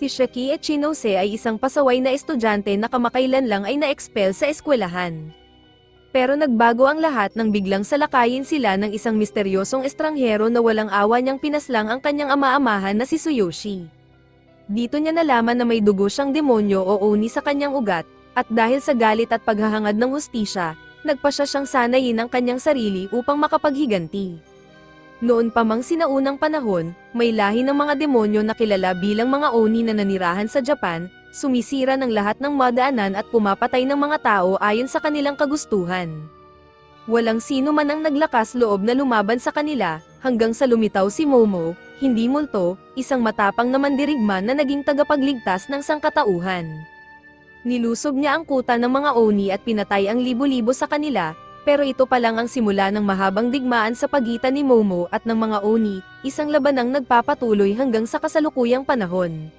Si Shaki Echinose ay isang pasaway na estudyante na kamakailan lang ay na-expel sa eskwelahan. Pero nagbago ang lahat nang biglang salakayin sila ng isang misteryosong estranghero na walang awa niyang pinaslang ang kanyang ama-amahan na si Tsuyoshi. Dito niya nalaman na may dugo siyang demonyo o oni sa kanyang ugat, at dahil sa galit at paghahangad ng hustisya, nagpa siya siyang sanayin ang kanyang sarili upang makapaghiganti. Noon pa mang sinaunang panahon, may lahi ng mga demonyo na kilala bilang mga oni na nanirahan sa Japan, sumisira ng lahat ng madaanan at pumapatay ng mga tao ayon sa kanilang kagustuhan. Walang sino man ang naglakas loob na lumaban sa kanila, hanggang sa lumitaw si Momo, hindi multo, isang matapang na mandirigma na naging tagapagligtas ng sangkatauhan. Nilusob niya ang kuta ng mga oni at pinatay ang libo-libo sa kanila, pero ito pa lang ang simula ng mahabang digmaan sa pagitan ni Momo at ng mga oni, isang labanang nagpapatuloy hanggang sa kasalukuyang panahon.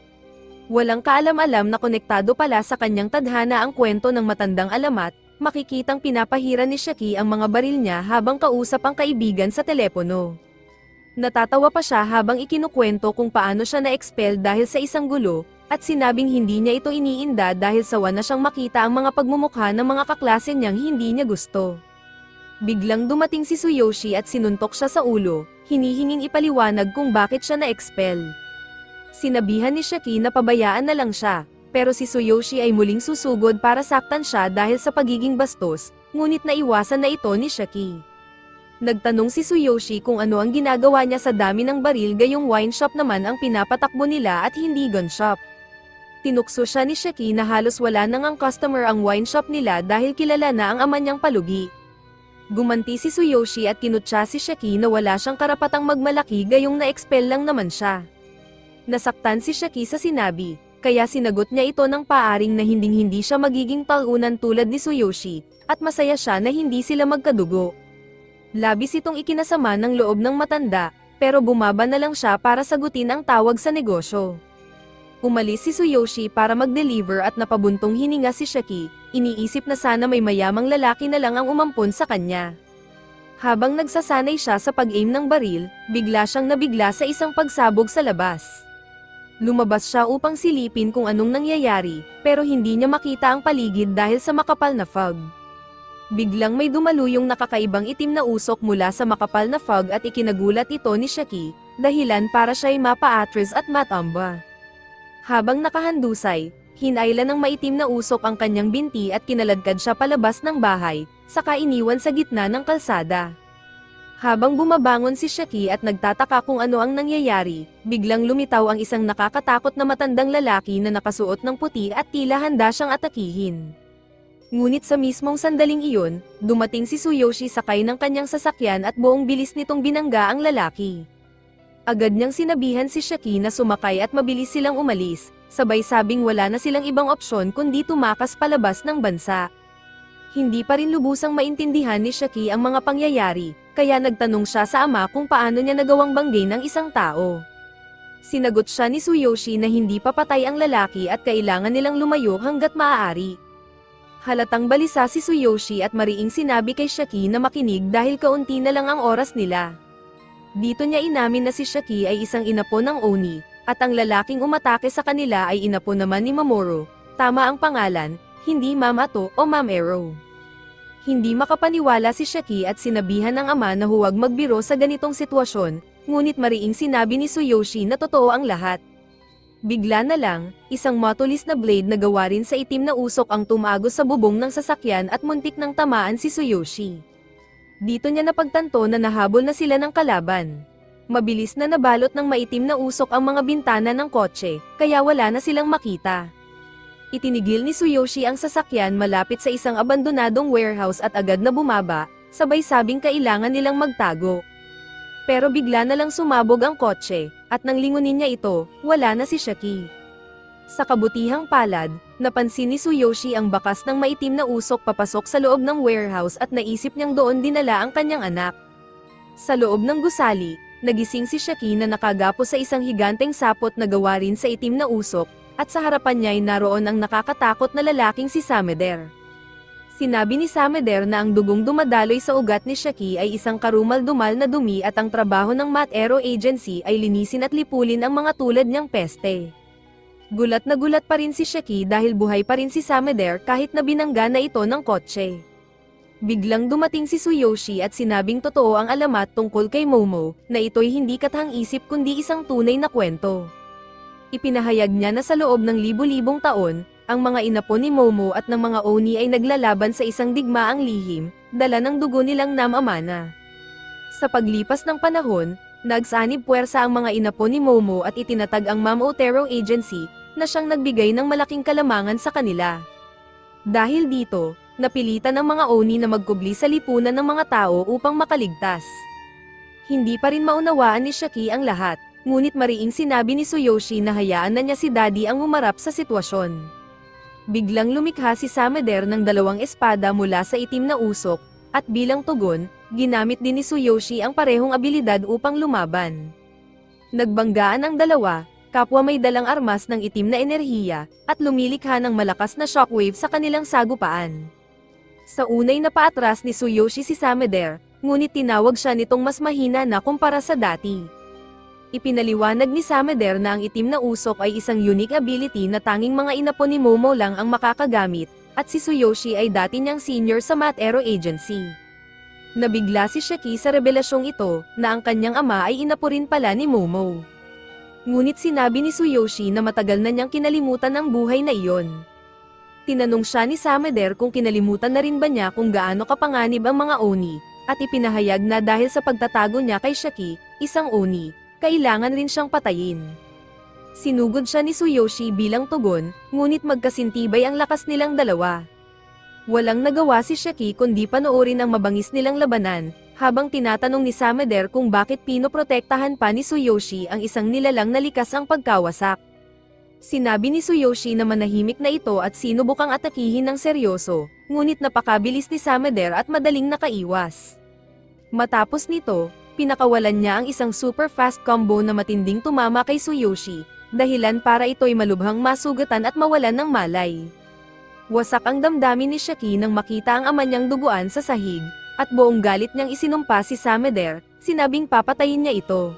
Walang kaalam-alam na konektado pala sa kanyang tadhana ang kwento ng matandang alamat, makikitang pinapahira ni Shaki ang mga baril niya habang kausap ang kaibigan sa telepono. Natatawa pa siya habang ikinukwento kung paano siya na-expel dahil sa isang gulo, at sinabing hindi niya ito iniinda dahil sawa na siyang makita ang mga pagmumukha ng mga kaklase niyang hindi niya gusto. Biglang dumating si Tsuyoshi at sinuntok siya sa ulo, hinihinging ipaliwanag kung bakit siya na-expel. Sinabihan ni Shaki na pabayaan na lang siya, pero si Tsuyoshi ay muling susugod para saktan siya dahil sa pagiging bastos, ngunit naiwasan na ito ni Shaki. Nagtanong si Tsuyoshi kung ano ang ginagawa niya sa dami ng baril gayong wine shop naman ang pinapatakbo nila at hindi gun shop. Tinukso siya ni Shaki na halos wala nang ang customer ang wine shop nila dahil kilala na ang ama niyang palugi. Gumanti si Tsuyoshi at kinutya si Shaki na wala siyang karapatang magmalaki gayong na-expel lang naman siya. Nasaktan si Shaki sa sinabi, kaya sinagot niya ito ng paaring na hinding-hindi siya magiging talunan tulad ni Tsuyoshi, at masaya siya na hindi sila magkadugo. Labis itong ikinasama ng loob ng matanda, pero bumaba na lang siya para sagutin ang tawag sa negosyo. Umalis si Tsuyoshi para mag-deliver at napabuntong hininga si Shaki, iniisip na sana may mayamang lalaki na lang ang umampon sa kanya. Habang nagsasanay siya sa pag-aim ng baril, bigla siyang nabigla sa isang pagsabog sa labas. Lumabas siya upang silipin kung anong nangyayari, pero hindi niya makita ang paligid dahil sa makapal na fog. Biglang may dumaluyong nakakaibang itim na usok mula sa makapal na fog at ikinagulat ito ni Shaki, dahilan para siya'y mapa-atras at matamba. Habang nakahandusay, hinailan ng maitim na usok ang kanyang binti at kinaladkad siya palabas ng bahay, saka iniwan sa gitna ng kalsada. Habang bumabangon si Shaki at nagtataka kung ano ang nangyayari, biglang lumitaw ang isang nakakatakot na matandang lalaki na nakasuot ng puti at tila handa siyang atakihin. Ngunit sa mismong sandaling iyon, dumating si Tsuyoshi sakay ng kanyang sasakyan at buong bilis nitong binangga ang lalaki. Agad niyang sinabihan si Shaki na sumakay at mabilis silang umalis, sabay sabing wala na silang ibang opsyon kundi tumakas palabas ng bansa. Hindi pa rin lubusang maintindihan ni Shaki ang mga pangyayari, kaya nagtanong siya sa ama kung paano niya nagawang banggay ng isang tao. Sinagot siya ni Tsuyoshi na hindi pa patay ang lalaki at kailangan nilang lumayo hanggat maaari. Halatang balisa si Tsuyoshi at mariing sinabi kay Shaki na makinig dahil kaunti na lang ang oras nila. Dito niya inamin na si Shaki ay isang inapo ng oni, at ang lalaking umatake sa kanila ay inapo naman ni Mamoru, tama ang pangalan, hindi Mamato o Mamero. Hindi makapaniwala si Shaki at sinabihan ng ama na huwag magbiro sa ganitong sitwasyon, ngunit mariing sinabi ni Tsuyoshi na totoo ang lahat. Bigla na lang, isang matulis na blade na gawa rin sa itim na usok ang tumagos sa bubong ng sasakyan at muntik nang tamaan si Tsuyoshi. Dito niya napagtanto na nahabol na sila ng kalaban. Mabilis na nabalot ng maitim na usok ang mga bintana ng kotse, kaya wala na silang makita. Itinigil ni Tsuyoshi ang sasakyan malapit sa isang abandonadong warehouse at agad na bumaba, sabay sabing kailangan nilang magtago. Pero bigla na lang sumabog ang kotse, at nang lingunin niya ito, wala na si Shaki. Sa kabutihang palad, napansin ni Tsuyoshi ang bakas ng maitim na usok papasok sa loob ng warehouse at naisip niyang doon dinala ang kanyang anak. Sa loob ng gusali, nagising si Shaki na nakagapos sa isang higanteng sapot na gawa rin sa itim na usok, at sa harapan niya ay naroon ang nakakatakot na lalaking si Sameder. Sinabi ni Sameder na ang dugong dumadaloy sa ugat ni Shaki ay isang karumal-dumal na dumi at ang trabaho ng Mat Aero Agency ay linisin at lipulin ang mga tulad niyang peste. Gulat na gulat pa rin si Shaki dahil buhay pa rin si Sameder kahit na binangga na ito ng kotse. Biglang dumating si Tsuyoshi at sinabing totoo ang alamat tungkol kay Momo, na ito'y hindi katang-isip kundi isang tunay na kwento. Ipinahayag niya na sa loob ng libu-libong taon, ang mga inapo ni Momo at ng mga Oni ay naglalaban sa isang digmaang lihim, dala ng dugo nilang Namamana. Sa paglipas ng panahon, nagsanib puwersa ang mga inapo ni Momo at itinatag ang Ma'am Otero Agency, na siyang nagbigay ng malaking kalamangan sa kanila. Dahil dito, napilitan ang mga Oni na magkubli sa lipunan ng mga tao upang makaligtas. Hindi pa rin maunawaan ni Shaki ang lahat, ngunit mariing sinabi ni Tsuyoshi na hayaan na niya si Daddy ang humarap sa sitwasyon. Biglang lumikha si Sameder ng 2 espada mula sa itim na usok, at bilang tugon, ginamit din ni Tsuyoshi ang parehong abilidad upang lumaban. Nagbanggaan ang dalawa, kapwa may dalang armas ng itim na enerhiya, at lumilikha ng malakas na shockwave sa kanilang sagupaan. Sa unay na paatras ni Tsuyoshi si Sameder, ngunit tinawag siya nitong mas mahina na kumpara sa dati. Ipinaliwanag ni Sameder na ang itim na usok ay isang unique ability na tanging mga inapo ni Momo lang ang makakagamit, at si Tsuyoshi ay dati niyang senior sa Math Aero Agency. Nabigla si Shaki sa revelasyong ito, na ang kanyang ama ay inapo rin pala ni Momo. Ngunit sinabi ni Tsuyoshi na matagal na niyang kinalimutan ang buhay na iyon. Tinanong siya ni Sameder kung kinalimutan na rin ba niya kung gaano kapanganib ang mga Oni, at ipinahayag na dahil sa pagtatago niya kay Shaki, isang Oni, kailangan rin siyang patayin. Sinugod siya ni Tsuyoshi bilang tugon, ngunit magkasintibay ang lakas nilang dalawa. Walang nagawa si Shaki kundi panoorin ang mabangis nilang labanan, habang tinatanong ni Sameder kung bakit pinoprotektahan pa ni Tsuyoshi ang isang nilalang na likas ang pagkawasak. Sinabi ni Tsuyoshi na manahimik na ito at sinubukang atakihin ng seryoso, ngunit napakabilis ni Sameder at madaling nakaiwas. Matapos nito, pinakawalan niya ang isang super fast combo na matinding tumama kay Tsuyoshi, dahilan para ito'y malubhang masugatan at mawalan ng malay. Wasak ang damdamin ni Shaki nang makita ang ama niyang duguan sa sahig, at buong galit niyang isinumpa si Sameder, sinabing papatayin niya ito.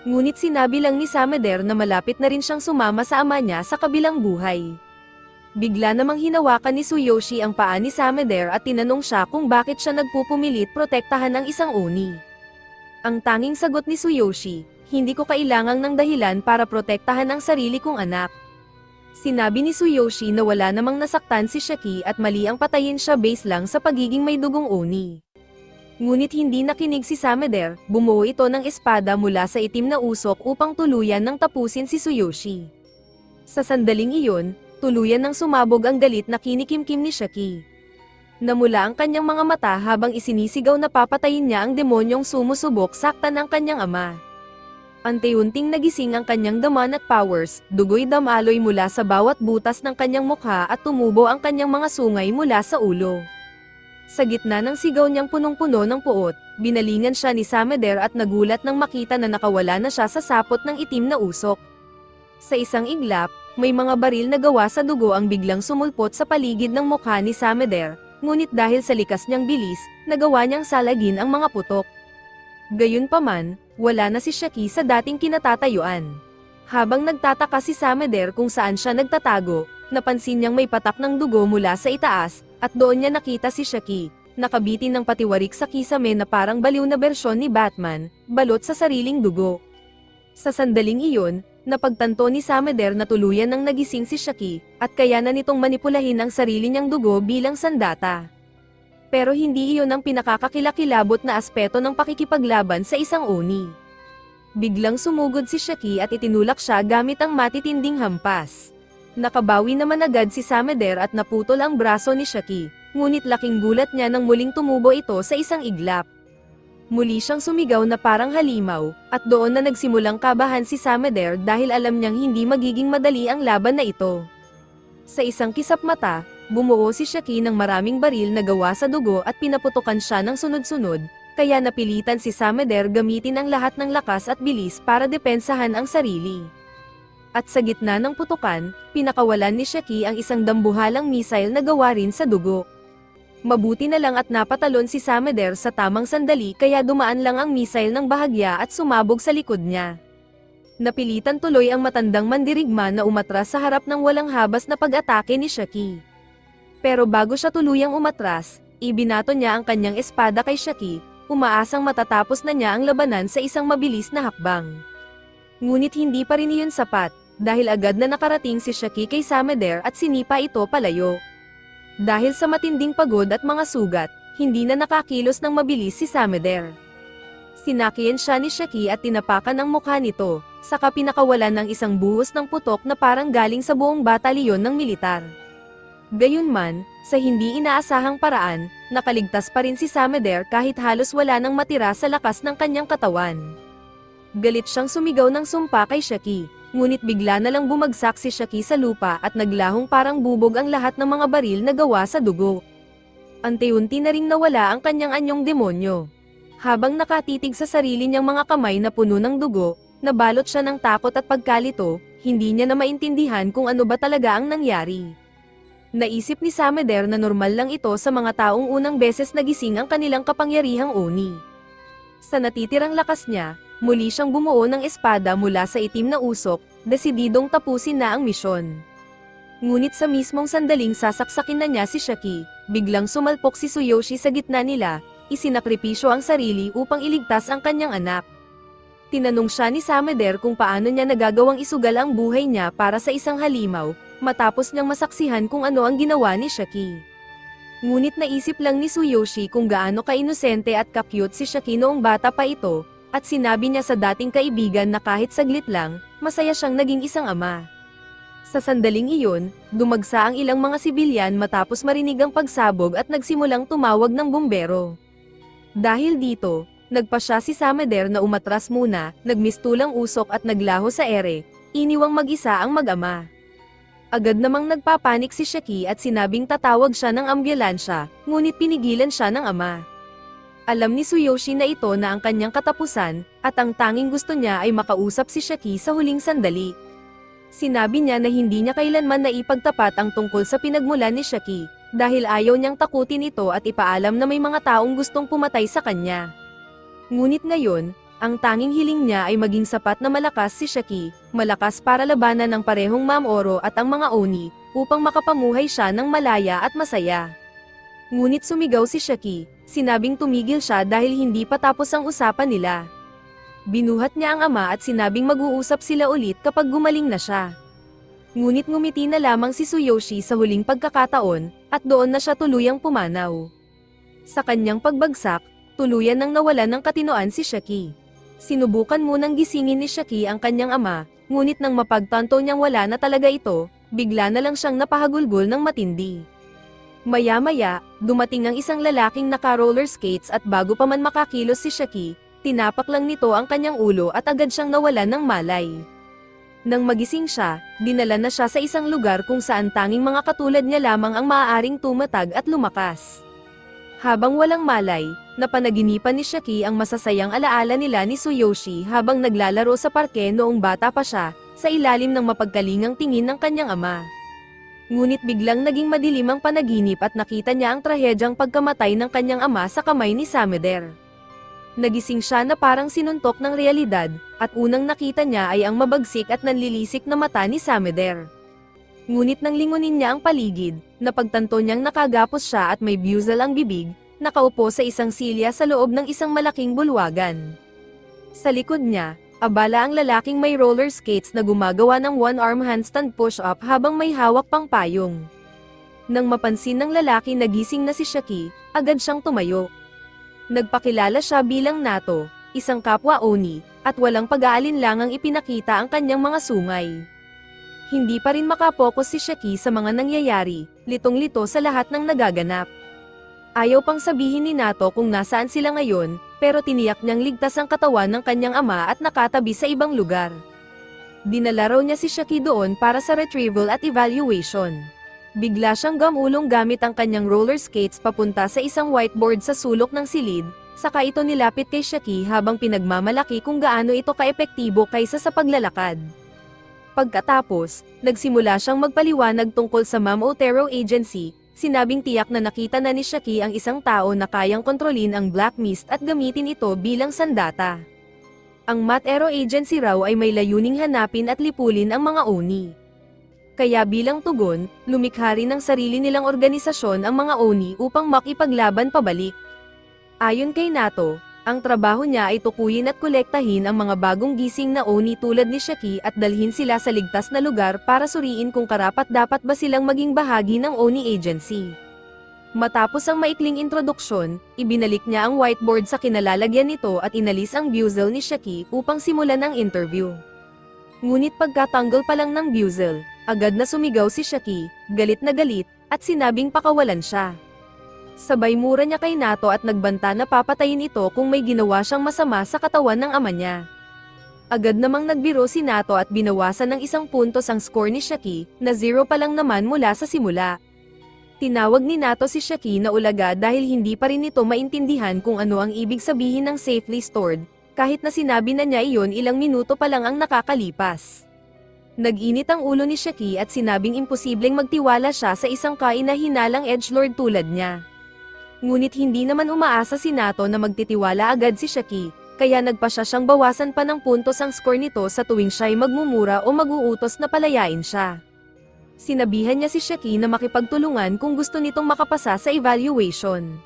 Ngunit sinabi lang ni Sameder na malapit na rin siyang sumama sa ama niya sa kabilang buhay. Bigla namang hinawakan ni Tsuyoshi ang paa ni Sameder at tinanong siya kung bakit siya nagpupumilit protektahan ang isang Oni. Ang tanging sagot ni Tsuyoshi, hindi ko kailangan ng dahilan para protektahan ang sarili kong anak. Sinabi ni Tsuyoshi na wala namang nasaktan si Shaki at mali ang patayin siya base lang sa pagiging may dugong Oni. Ngunit hindi nakinig si Sameder, bumuo ito ng espada mula sa itim na usok upang tuluyan ng tapusin si Tsuyoshi. Sa sandaling iyon, tuluyan ng sumabog ang galit na kinikimkim ni Shaki. Namula ang kanyang mga mata habang isinisigaw na papatayin niya ang demonyong sumusubok saktan ang kanyang ama. Unti-unting nagising ang kanyang daman at powers, dugoy damaloy mula sa bawat butas ng kanyang mukha at tumubo ang kanyang mga sungay mula sa ulo. Sa gitna ng sigaw niyang punong-puno ng puot, binalingan siya ni Sameder at nagulat nang makita na nakawala na siya sa sapot ng itim na usok. Sa isang iglap, may mga baril na gawa sa dugo ang biglang sumulpot sa paligid ng mukha ni Sameder, ngunit dahil sa likas niyang bilis, nagawa niyang salagin ang mga putok. Gayunpaman, wala na si Shaki sa dating kinatatayuan. Habang nagtataka si Sameder kung saan siya nagtatago, napansin niyang may patak ng dugo mula sa itaas, at doon niya nakita si Shaki, nakabitin ng patiwarik sa kisame na parang baliw na bersyon ni Batman, balot sa sariling dugo. Sa sandaling iyon, napagtanto ni Sameder na tuluyan ng nagising si Shaki, at kaya na nitong manipulahin ang sarili niyang dugo bilang sandata. Pero hindi iyon ang pinakakakilakilabot na aspeto ng pakikipaglaban sa isang Oni. Biglang sumugod si Shaki at itinulak siya gamit ang matitinding hampas. Nakabawi naman agad si Sameder at naputol ang braso ni Shaki, ngunit laking gulat niya nang muling tumubo ito sa isang iglap. Muli siyang sumigaw na parang halimaw, at doon na nagsimulang kabahan si Sameder dahil alam niyang hindi magiging madali ang laban na ito. Sa isang kisap mata, bumuo si Shaki ng maraming baril na gawa sa dugo at pinaputukan siya ng sunod-sunod, kaya napilitan si Sameder gamitin ang lahat ng lakas at bilis para depensahan ang sarili. At sa gitna ng putukan, pinakawalan ni Shaki ang isang dambuhalang missile na gawa rin sa dugo. Mabuti na lang at napatalon si Sameder sa tamang sandali kaya dumaan lang ang missile ng bahagya at sumabog sa likod niya. Napilitan tuloy ang matandang mandirigma na umatras sa harap ng walang habas na pag-atake ni Shaki. Pero bago siya tuluyang umatras, ibinato niya ang kanyang espada kay Shaki, umaasang matatapos na niya ang labanan sa isang mabilis na hakbang. Ngunit hindi pa rin iyon sapat, dahil agad na nakarating si Shaki kay Sameder at sinipa ito palayo. Dahil sa matinding pagod at mga sugat, hindi na nakakilos ng mabilis si Sameder. Sinakian siya ni Shaki at tinapakan ang mukha nito, saka pinakawalan ng isang buhos ng putok na parang galing sa buong batalyon ng militar. Gayunman, sa hindi inaasahang paraan, nakaligtas pa rin si Sameder kahit halos wala nang matira sa lakas ng kanyang katawan. Galit siyang sumigaw ng sumpa kay Shaki, ngunit bigla na lang bumagsak si Shaki sa lupa at naglahong parang bubog ang lahat ng mga baril na gawa sa dugo. Unti-unti na ring nawala ang kanyang anyong demonyo. Habang nakatitig sa sarili niyang mga kamay na puno ng dugo, nabalot siya ng takot at pagkalito, hindi niya na maintindihan kung ano ba talaga ang nangyari. Naisip ni Sameder na normal lang ito sa mga taong unang beses nagising ang kanilang kapangyarihang Oni. Sa natitirang lakas niya, muli siyang bumuo ng espada mula sa itim na usok, desididong tapusin na ang misyon. Ngunit sa mismong sandaling sasaksakin na niya si Shaki, biglang sumalpok si Tsuyoshi sa gitna nila, isinakripisyo ang sarili upang iligtas ang kanyang anak. Tinanong siya ni Sameder kung paano niya nagagawang isugal ang buhay niya para sa isang halimaw, matapos niyang masaksihan kung ano ang ginawa ni Shaki. Ngunit naisip lang ni Tsuyoshi kung gaano ka-inosente at ka-cute si Shaki noong bata pa ito, at sinabi niya sa dating kaibigan na kahit saglit lang, masaya siyang naging isang ama. Sa sandaling iyon, dumagsa ang ilang mga sibilyan matapos marinig ang pagsabog at nagsimulang tumawag ng bumbero. Dahil dito, nagpasya si Sameder na umatras muna, nagmistulang usok at naglaho sa ere, iniwang mag-isa ang mag-ama. Agad namang nagpapanik si Shaki at sinabing tatawag siya ng ambulansya, ngunit pinigilan siya ng ama. Alam ni Tsuyoshi na ito na ang kanyang katapusan, at ang tanging gusto niya ay makausap si Shaki sa huling sandali. Sinabi niya na hindi niya kailanman naipagtapat ang tungkol sa pinagmulan ni Shaki, dahil ayaw niyang takutin ito at ipaalam na may mga taong gustong pumatay sa kanya. Ngunit ngayon, ang tanging hiling niya ay maging sapat na malakas si Shaki, malakas para labanan ng parehong Mamoru at ang mga Oni, upang makapamuhay siya ng malaya at masaya. Ngunit sumigaw si Shaki, sinabing tumigil siya dahil hindi pa tapos ang usapan nila. Binuhat niya ang ama at sinabing mag-uusap sila ulit kapag gumaling na siya. Ngunit ngumiti na lamang si Tsuyoshi sa huling pagkakataon, at doon na siya tuluyang pumanaw. Sa kanyang pagbagsak, tuluyan nang nawalan ng katinoan si Shaki. Sinubukan munang gisingin ni Shaki ang kanyang ama, ngunit nang mapagtanto niyang wala na talaga ito, bigla na lang siyang napahagulgol ng matindi. Maya-maya, dumating ang isang lalaking naka-roller skates at bago pa man makakilos si Shaki, tinapak lang nito ang kanyang ulo at agad siyang nawalan ng malay. Nang magising siya, dinala na siya sa isang lugar kung saan tanging mga katulad niya lamang ang maaaring tumatag at lumakas. Habang walang malay, napanaginipan ni Shaki ang masasayang alaala nila ni Tsuyoshi habang naglalaro sa parke noong bata pa siya, sa ilalim ng mapagkalingang tingin ng kanyang ama. Ngunit biglang naging madilim ang panaginip at nakita niya ang trahedyang pagkamatay ng kanyang ama sa kamay ni Sameder. Nagising siya na parang sinuntok ng realidad, at unang nakita niya ay ang mabagsik at nanlilisik na mata ni Sameder. Ngunit nang lingunin niya ang paligid, napagtanto niyang nakagapos siya at may buzzle ang bibig, nakaupo sa isang silya sa loob ng isang malaking bulwagan. Sa likod niya, abala ang lalaking may roller skates na gumagawa ng one-arm handstand push-up habang may hawak pang payong. Nang mapansin ng lalaki na gising na si Shaki, agad siyang tumayo. Nagpakilala siya bilang Nato, isang kapwa Oni, at walang pag-aalinlangang ipinakita ang kanyang mga sungay. Hindi pa rin makapokus si Shaki sa mga nangyayari, litong-lito sa lahat ng nagaganap. Ayaw pang sabihin ni Nato kung nasaan sila ngayon, pero tiniyak niyang ligtas ang katawan ng kanyang ama at nakatabi sa ibang lugar. Dinala raw niya si Shaki doon para sa retrieval at evaluation. Bigla siyang gamulong gamit ang kanyang roller skates papunta sa isang whiteboard sa sulok ng silid, saka ito nilapit kay Shaki habang pinagmamalaki kung gaano ito kaepektibo kaysa sa paglalakad. Pagkatapos, nagsimula siyang magpaliwanag tungkol sa Mamotero Agency, sinabing tiyak na nakita na ni Shaki ang isang tao na kayang kontrolin ang Black Mist at gamitin ito bilang sandata. Ang Matero Agency raw ay may layuning hanapin at lipulin ang mga Oni. Kaya bilang tugon, lumikha rin ng sarili nilang organisasyon ang mga Oni upang makipaglaban pabalik. Ayon kay Nato, ang trabaho niya ay tukuyin at kolektahin ang mga bagong gising na Oni tulad ni Shaki at dalhin sila sa ligtas na lugar para suriin kung karapat-dapat ba silang maging bahagi ng Oni Agency. Matapos ang maikling introduksyon, ibinalik niya ang whiteboard sa kinalalagyan nito at inalis ang buzzle ni Shaki upang simulan ang interview. Ngunit pagkatanggal pa lang ng buzzle, agad na sumigaw si Shaki, galit na galit, at sinabing pakawalan siya. Sabay mura niya kay Nato at nagbanta na papatayin ito kung may ginawa siyang masama sa katawan ng ama niya. Agad namang nagbiro si Nato at binawasan ng 1 puntos ang score ni Shaki, na 0 pa lang naman mula sa simula. Tinawag ni Nato si Shaki na ulaga dahil hindi pa rin ito maintindihan kung ano ang ibig sabihin ng safely stored, kahit na sinabi na niya iyon ilang minuto pa lang ang nakakalipas. Nag-init ang ulo ni Shaki at sinabing imposibleng magtiwala siya sa isang kaina-hinalang edgelord tulad niya. Ngunit hindi naman umaasa si Nato na magtitiwala agad si Shaki, kaya nagpa siya siyang bawasan pa ng puntos ang score nito sa tuwing siya'y magmumura o mag-uutos na palayain siya. Sinabihan niya si Shaki na makipagtulungan kung gusto nitong makapasa sa evaluation.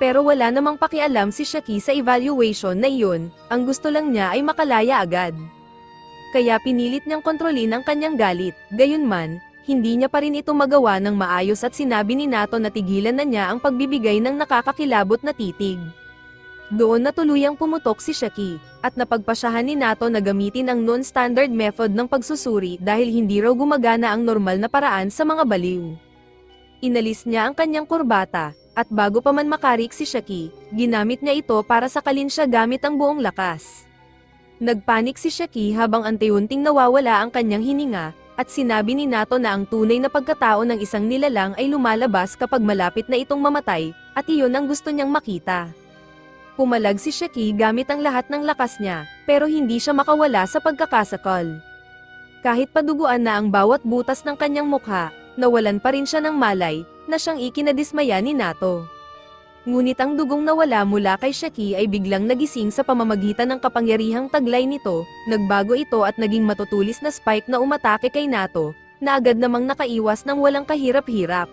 Pero wala namang pakialam si Shaki sa evaluation na iyon, ang gusto lang niya ay makalaya agad. Kaya pinilit niyang kontrolin ang kanyang galit, gayunman, hindi niya pa rin ito magawa ng maayos at sinabi ni Nato na tigilan na niya ang pagbibigay ng nakakakilabot na titig. Doon na tuluyang pumutok si Shaki, at napagpasyahan ni Nato na gamitin ang non-standard method ng pagsusuri dahil hindi raw gumagana ang normal na paraan sa mga baliw. Inalis niya ang kanyang kurbata, at bago pa man makarik si Shaki, ginamit niya ito para sakalin siya gamit ang buong lakas. Nagpanik si Shaki habang unti-unting nawawala ang kanyang hininga, at sinabi ni Nato na ang tunay na pagkatao ng isang nilalang ay lumalabas kapag malapit na itong mamatay, at iyon ang gusto niyang makita. Pumalag si Shaki gamit ang lahat ng lakas niya, pero hindi siya makawala sa pagkakasakal. Kahit paduguan na ang bawat butas ng kanyang mukha, nawalan pa rin siya ng malay, na siyang ikinadismaya ni Nato. Ngunit ang dugong nawala mula kay Shaki ay biglang nagising sa pamamagitan ng kapangyarihang taglay nito, nagbago ito at naging matutulis na spike na umatake kay Nato, na agad namang nakaiwas ng walang kahirap-hirap.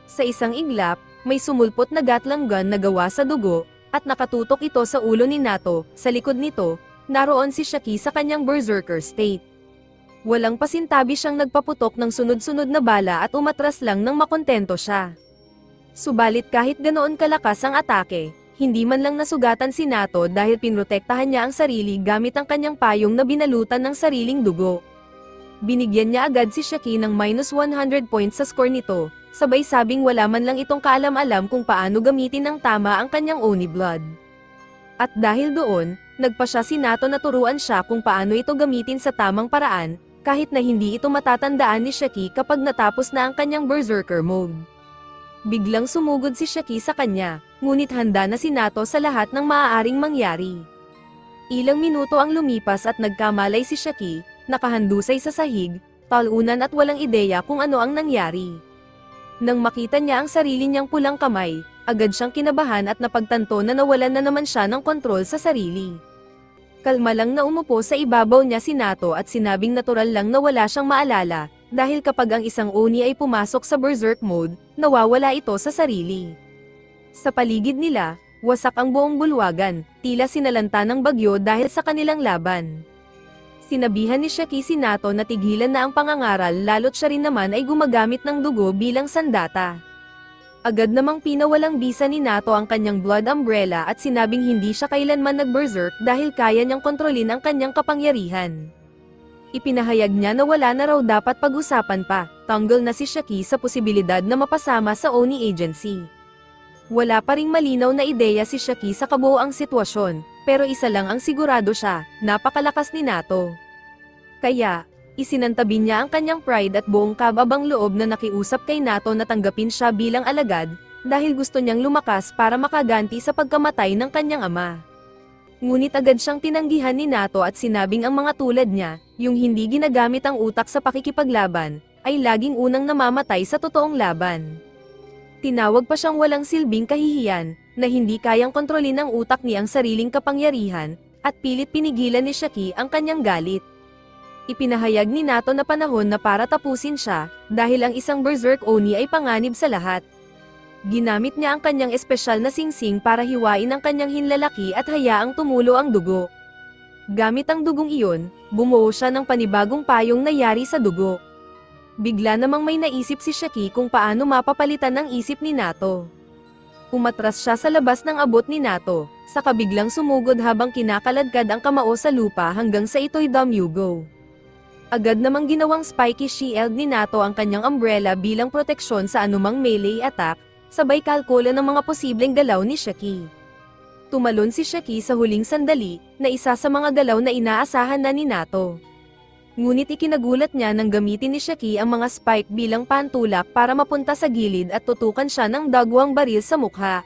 Sa isang iglap, may sumulpot na gatlang gun na gawa sa dugo, at nakatutok ito sa ulo ni Nato. Sa likod nito, naroon si Shaki sa kanyang berserker state. Walang pasintabi siyang nagpaputok ng sunod-sunod na bala at umatras lang nang makontento siya. Subalit kahit ganoon kalakas ang atake, hindi man lang nasugatan si Nato dahil pinrotektahan niya ang sarili gamit ang kanyang payong na binalutan ng sariling dugo. Binigyan niya agad si Shaki ng -100 points sa score nito, sabay sabing wala man lang itong kaalam-alam kung paano gamitin ng tama ang kanyang Oni blood. At dahil doon, nagpa siya si Nato na turuan siya kung paano ito gamitin sa tamang paraan, kahit na hindi ito matatandaan ni Shaki kapag natapos na ang kanyang berserker mode. Biglang sumugod si Shaki sa kanya, ngunit handa na si Nato sa lahat ng maaaring mangyari. Ilang minuto ang lumipas at nagkamalay si Shaki, nakahandusay sa sahig, talunan at walang ideya kung ano ang nangyari. Nang makita niya ang sarili niyang pulang kamay, agad siyang kinabahan at napagtanto na nawalan na naman siya ng kontrol sa sarili. Kalma lang na umupo sa ibabaw niya si Nato at sinabing natural lang na wala siyang maalala, dahil kapag ang isang Oni ay pumasok sa berserk mode, nawawala ito sa sarili. Sa paligid nila, wasak ang buong bulwagan, tila sinalanta ng bagyo dahil sa kanilang laban. Sinabihan ni Shaki si Nato na tigilan na ang pangangaral lalo't siya rin naman ay gumagamit ng dugo bilang sandata. Agad namang pinawalang bisa ni Nato ang kanyang blood umbrella at sinabing hindi siya kailanman nag-berserk dahil kaya niyang kontrolin ang kanyang kapangyarihan. Ipinahayag niya na wala na raw dapat pag-usapan pa, tanggol na si Shaki sa posibilidad na mapasama sa Oni Agency. Wala pa ring malinaw na ideya si Shaki sa kabuoang sitwasyon, pero isa lang ang sigurado siya, napakalakas ni Nato. Kaya, isinantabi niya ang kanyang pride at buong kababang loob na nakiusap kay Nato na tanggapin siya bilang alagad, dahil gusto niyang lumakas para makaganti sa pagkamatay ng kanyang ama. Ngunit agad siyang tinanggihan ni Nato at sinabing ang mga tulad niya, yung hindi ginagamit ang utak sa pakikipaglaban, ay laging unang namamatay sa totoong laban. Tinawag pa siyang walang silbing kahihiyan, na hindi kayang kontrolin ng utak niyang sariling kapangyarihan, at pilit pinigilan ni Shaki ang kanyang galit. Ipinahayag ni Nato na panahon na para tapusin siya, dahil ang isang Berserk Oni ay panganib sa lahat. Ginamit niya ang kanyang espesyal na singsing para hiwain ang kanyang hinlalaki at hayaang tumulo ang dugo. Gamit ang dugong iyon, bumuo siya ng panibagong payong na yari sa dugo. Bigla namang may naisip si Shaki kung paano mapapalitan ang isip ni Nato. Umatras siya sa labas ng abot ni Nato, saka biglang sumugod habang kinakaladkad ang kamao sa lupa hanggang sa ito'y dumyugo. Agad namang ginawang spiky shield ni Nato ang kanyang umbrella bilang proteksyon sa anumang melee attack, sabay kalkula ng mga posibleng galaw ni Shaki. Tumalon si Shaki sa huling sandali, na isa sa mga galaw na inaasahan na ni Nato. Ngunit ikinagulat niya nang gamitin ni Shaki ang mga spike bilang pantulak para mapunta sa gilid at tutukan siya ng dagwang baril sa mukha.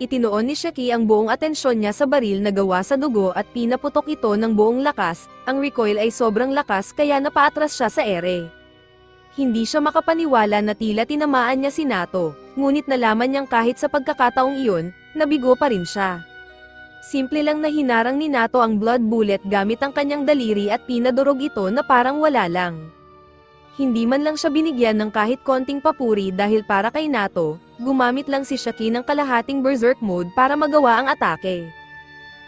Itinoon ni Shaki ang buong atensyon niya sa baril na gawa sa dugo at pinaputok ito ng buong lakas. Ang recoil ay sobrang lakas kaya napaatras siya sa ere. Hindi siya makapaniwala na tila tinamaan niya si Nato, ngunit nalaman niyang kahit sa pagkakataong iyon, nabigo pa rin siya. Simple lang na hinarang ni Nato ang blood bullet gamit ang kanyang daliri at pinadurog ito na parang wala lang. Hindi man lang siya binigyan ng kahit konting papuri dahil para kay Nato, gumamit lang si Shaki ng kalahating berserk mode para magawa ang atake.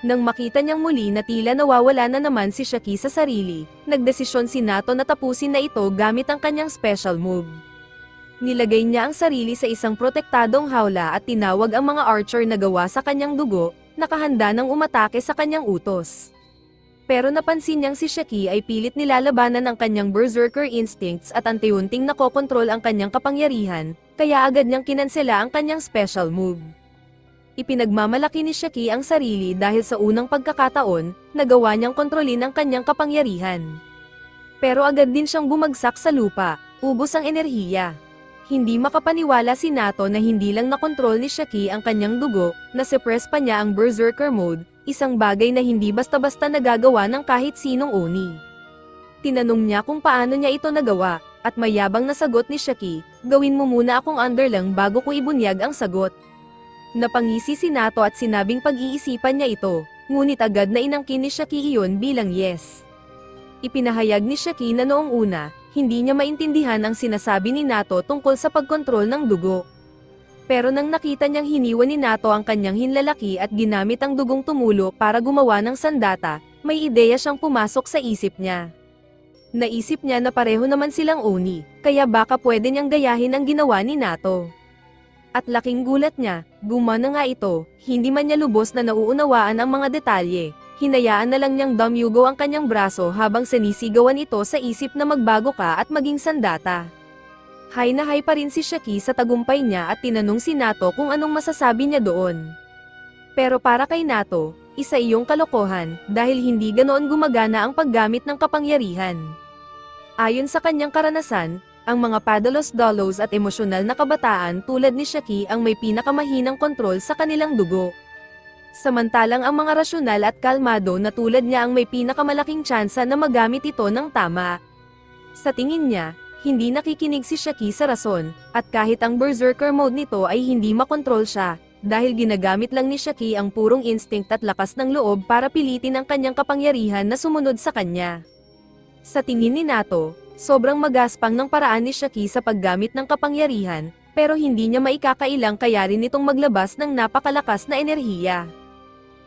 Nang makita niyang muli na tila nawawala na naman si Shaki sa sarili, nagdesisyon si Nato na tapusin na ito gamit ang kanyang special move. Nilagay niya ang sarili sa isang protektadong hawla at tinawag ang mga archer na gawa sa kanyang dugo, nakahanda ng umatake sa kanyang utos. Pero napansin niyang si Shaki ay pilit nilalabanan ang kanyang berserker instincts at anti-unting nakokontrol ang kanyang kapangyarihan, kaya agad niyang kinansela ang kanyang special move. Ipinagmamalaki ni Shaki ang sarili dahil sa unang pagkakataon, nagawa niyang kontrolin ang kanyang kapangyarihan. Pero agad din siyang bumagsak sa lupa, ubos ang enerhiya. Hindi makapaniwala si Nato na hindi lang nakontrol ni Shaki ang kanyang dugo, na-suppress pa niya ang berserker mode, isang bagay na hindi basta-basta nagagawa ng kahit sinong Oni. Tinanong niya kung paano niya ito nagawa, at mayabang na sagot ni Shaki, "Gawin mo muna akong underlang bago ko ibunyag ang sagot." Napangisi si Nato at sinabing pag-iisipan niya ito, ngunit agad na inangkin ni Shaki iyon bilang yes. Ipinahayag ni Shaki na noong una, hindi niya maintindihan ang sinasabi ni Nato tungkol sa pagkontrol ng dugo. Pero nang nakita niyang hiniwa ni Nato ang kanyang hinlalaki at ginamit ang dugong tumulo para gumawa ng sandata, may ideya siyang pumasok sa isip niya. Naisip niya na pareho naman silang Oni, kaya baka pwede niyang gayahin ang ginawa ni Nato. At laking gulat niya, gumana nga ito, hindi man niya lubos na nauunawaan ang mga detalye. Hinayaan na lang niyang dumyugo ang kanyang braso habang sinisigawan ito sa isip na magbago ka at maging sandata. Hay na hay pa rin si Shaki sa tagumpay niya at tinanong si Nato kung anong masasabi niya doon. Pero para kay Nato, isa iyong kalokohan, dahil hindi ganoon gumagana ang paggamit ng kapangyarihan. Ayon sa kanyang karanasan, ang mga padalos-dalos at emosyonal na kabataan tulad ni Shaki ang may pinakamahinang kontrol sa kanilang dugo. Samantalang ang mga rasyonal at kalmado na tulad niya ang may pinakamalaking tsansa na magamit ito ng tama. Sa tingin niya, hindi nakikinig si Shaki sa rason, at kahit ang berserker mode nito ay hindi makontrol siya, dahil ginagamit lang ni Shaki ang purong instinct at lakas ng loob para pilitin ang kanyang kapangyarihan na sumunod sa kanya. Sa tingin ni Nato, sobrang magaspang ng paraan ni Shaki sa paggamit ng kapangyarihan, pero hindi niya maikakailang kaya rin itong maglabas ng napakalakas na enerhiya.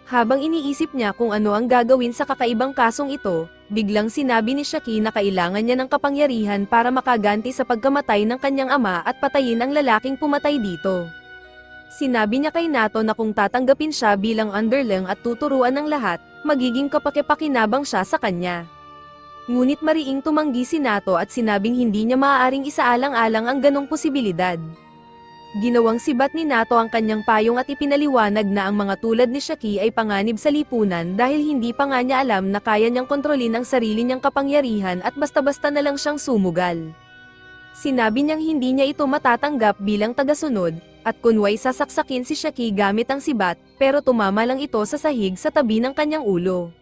Habang iniisip niya kung ano ang gagawin sa kakaibang kasong ito, biglang sinabi ni Shaki na kailangan niya ng kapangyarihan para makaganti sa pagkamatay ng kanyang ama at patayin ang lalaking pumatay dito. Sinabi niya kay Nato na kung tatanggapin siya bilang underling at tuturuan ng lahat, magiging kapaki-pakinabang siya sa kanya. Ngunit mariing tumanggi si Nato at sinabing hindi niya maaaring isaalang-alang ang ganong posibilidad. Ginawang sibat ni Nato ang kanyang payong at ipinaliwanag na ang mga tulad ni Shaki ay panganib sa lipunan dahil hindi pa nga niya alam na kaya niyang kontrolin ang sarili niyang kapangyarihan at basta-basta na lang siyang sumugal. Sinabi niyang hindi niya ito matatanggap bilang tagasunod, at kunway sasaksakin si Shaki gamit ang sibat, pero tumama lang ito sa sahig sa tabi ng kanyang ulo.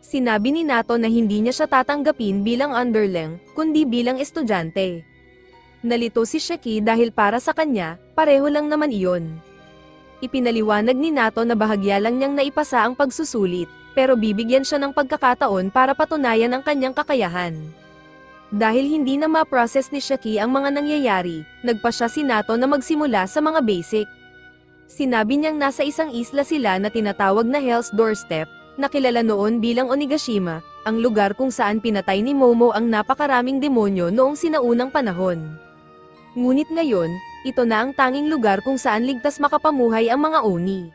Sinabi ni Nato na hindi niya siya tatanggapin bilang underling, kundi bilang estudyante. Nalito si Shaki dahil para sa kanya, pareho lang naman iyon. Ipinaliwanag ni Nato na bahagya lang niyang naipasa ang pagsusulit, pero bibigyan siya ng pagkakataon para patunayan ang kanyang kakayahan. Dahil hindi na ma-process ni Shaki ang mga nangyayari, nagpa siya si Nato na magsimula sa mga basic. Sinabi niyang nasa isang isla sila na tinatawag na Hell's Doorstep, na kilala noon bilang Onigashima, ang lugar kung saan pinatay ni Momo ang napakaraming demonyo noong sinaunang panahon. Ngunit ngayon, ito na ang tanging lugar kung saan ligtas makapamuhay ang mga Oni.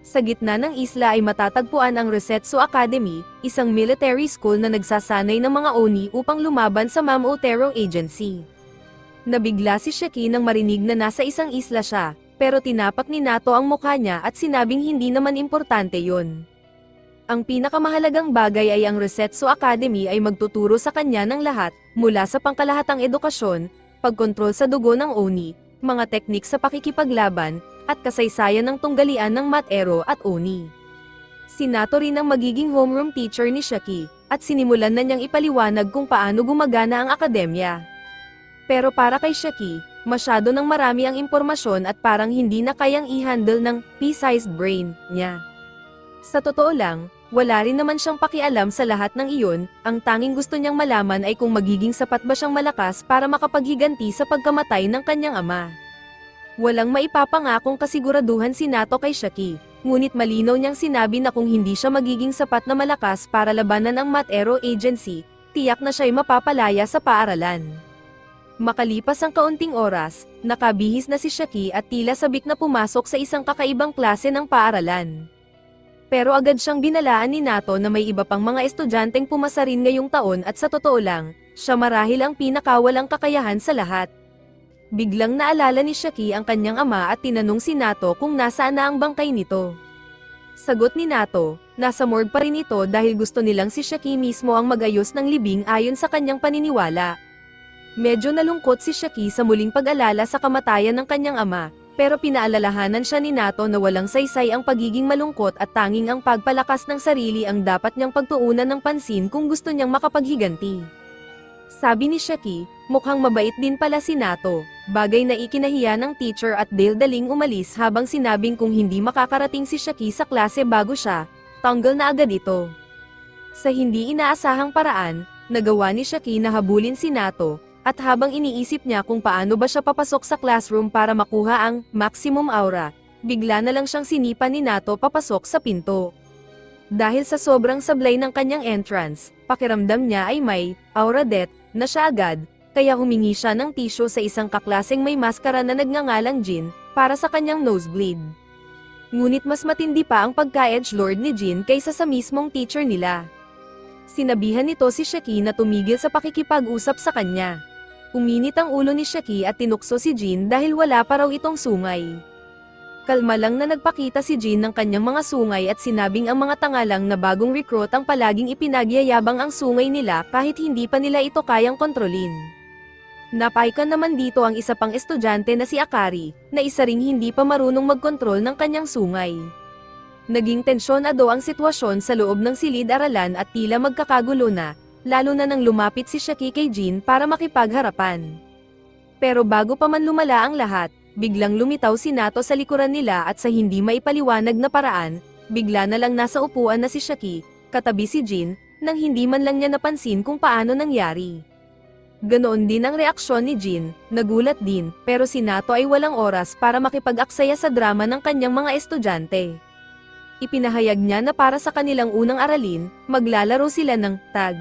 Sa gitna ng isla ay matatagpuan ang Resetsu Academy, isang military school na nagsasanay ng mga Oni upang lumaban sa Mamotero Agency. Nabigla si Shaki nang marinig na nasa isang isla siya, pero tinapak ni Nato ang mukha niya at sinabing hindi naman importante yon. Ang pinakamahalagang bagay ay ang Resetsu Academy ay magtuturo sa kanya ng lahat, mula sa pangkalahatang edukasyon, pagkontrol sa dugo ng Oni, mga teknik sa pakikipaglaban, at kasaysayan ng tunggalian ng Matero at Oni. Si Nato rin ang magiging homeroom teacher ni Shaki, at sinimulan na niyang ipaliwanag kung paano gumagana ang akademya. Pero para kay Shaki, masyado nang marami ang impormasyon at parang hindi na kayang i-handle ng pea-sized brain niya. Sa totoo lang, wala rin naman siyang pakialam sa lahat ng iyon, ang tanging gusto niyang malaman ay kung magiging sapat ba siyang malakas para makapaghiganti sa pagkamatay ng kanyang ama. Walang maipapangakong kasiguraduhan si Nato kay Shaki, ngunit malinaw niyang sinabi na kung hindi siya magiging sapat na malakas para labanan ang Matero Agency, tiyak na siya'y mapapalaya sa paaralan. Makalipas ang kaunting oras, nakabihis na si Shaki at tila sabik na pumasok sa isang kakaibang klase ng paaralan. Pero agad siyang binalaan ni Nato na may iba pang mga estudyanteng pumasa rin ngayong taon at sa totoo lang, siya marahil ang pinakawalang kakayahan sa lahat. Biglang naalala ni Shaki ang kanyang ama at tinanong si Nato kung nasaan na ang bangkay nito. Sagot ni Nato, nasa morgue pa rin ito dahil gusto nilang si Shaki mismo ang magayos ng libing ayon sa kanyang paniniwala. Medyo nalungkot si Shaki sa muling pag-alala sa kamatayan ng kanyang ama, pero pinaalalahanan siya ni Nato na walang saysay ang pagiging malungkot at tanging ang pagpalakas ng sarili ang dapat niyang pagtuunan ng pansin kung gusto niyang makapaghiganti. Sabi ni Shaki, mukhang mabait din pala si Nato, bagay na ikinahiya ng teacher at daldaling umalis habang sinabing kung hindi makakarating si Shaki sa klase bago siya, tanggal na agad ito. Sa hindi inaasahang paraan, nagawa ni Shaki na habulin si Nato, at habang iniisip niya kung paano ba siya papasok sa classroom para makuha ang maximum aura, bigla na lang siyang sinipa ni Nato papasok sa pinto. Dahil sa sobrang sablay ng kanyang entrance, pakiramdam niya ay may aura death na siya agad, kaya humingi siya ng tissue sa isang kaklaseng may maskara na nagngangalang Jin, para sa kanyang nosebleed. Ngunit mas matindi pa ang pagka-edgelord ni Jin kaysa sa mismong teacher nila. Sinabihan nito si Shaki na tumigil sa pakikipag-usap sa kanya. Uminit ang ulo ni Shaki at tinukso si Jin dahil wala pa raw itong sungay. Kalma lang na nagpakita si Jin ng kanyang mga sungay at sinabing ang mga tangalang na bagong recruit ang palaging ipinagyayabang ang sungay nila kahit hindi pa nila ito kayang kontrolin. Napaikan naman dito ang isa pang estudyante na si Akari, na isa ring hindi pa marunong magkontrol ng kanyang sungay. Naging tensyonado ang sitwasyon sa loob ng silid-aralan at tila magkakagulo na, lalo na nang lumapit si Shaki kay Jin para makipagharapan. Pero bago pa man lumala ang lahat, biglang lumitaw si Nato sa likuran nila at sa hindi maipaliwanag na paraan, bigla na lang nasa upuan na si Shaki, katabi si Jin, nang hindi man lang niya napansin kung paano nangyari. Ganoon din ang reaksyon ni Jin, nagulat din, pero si Nato ay walang oras para makipag-aksaya sa drama ng kanyang mga estudyante. Ipinahayag niya na para sa kanilang unang aralin, maglalaro sila ng tag.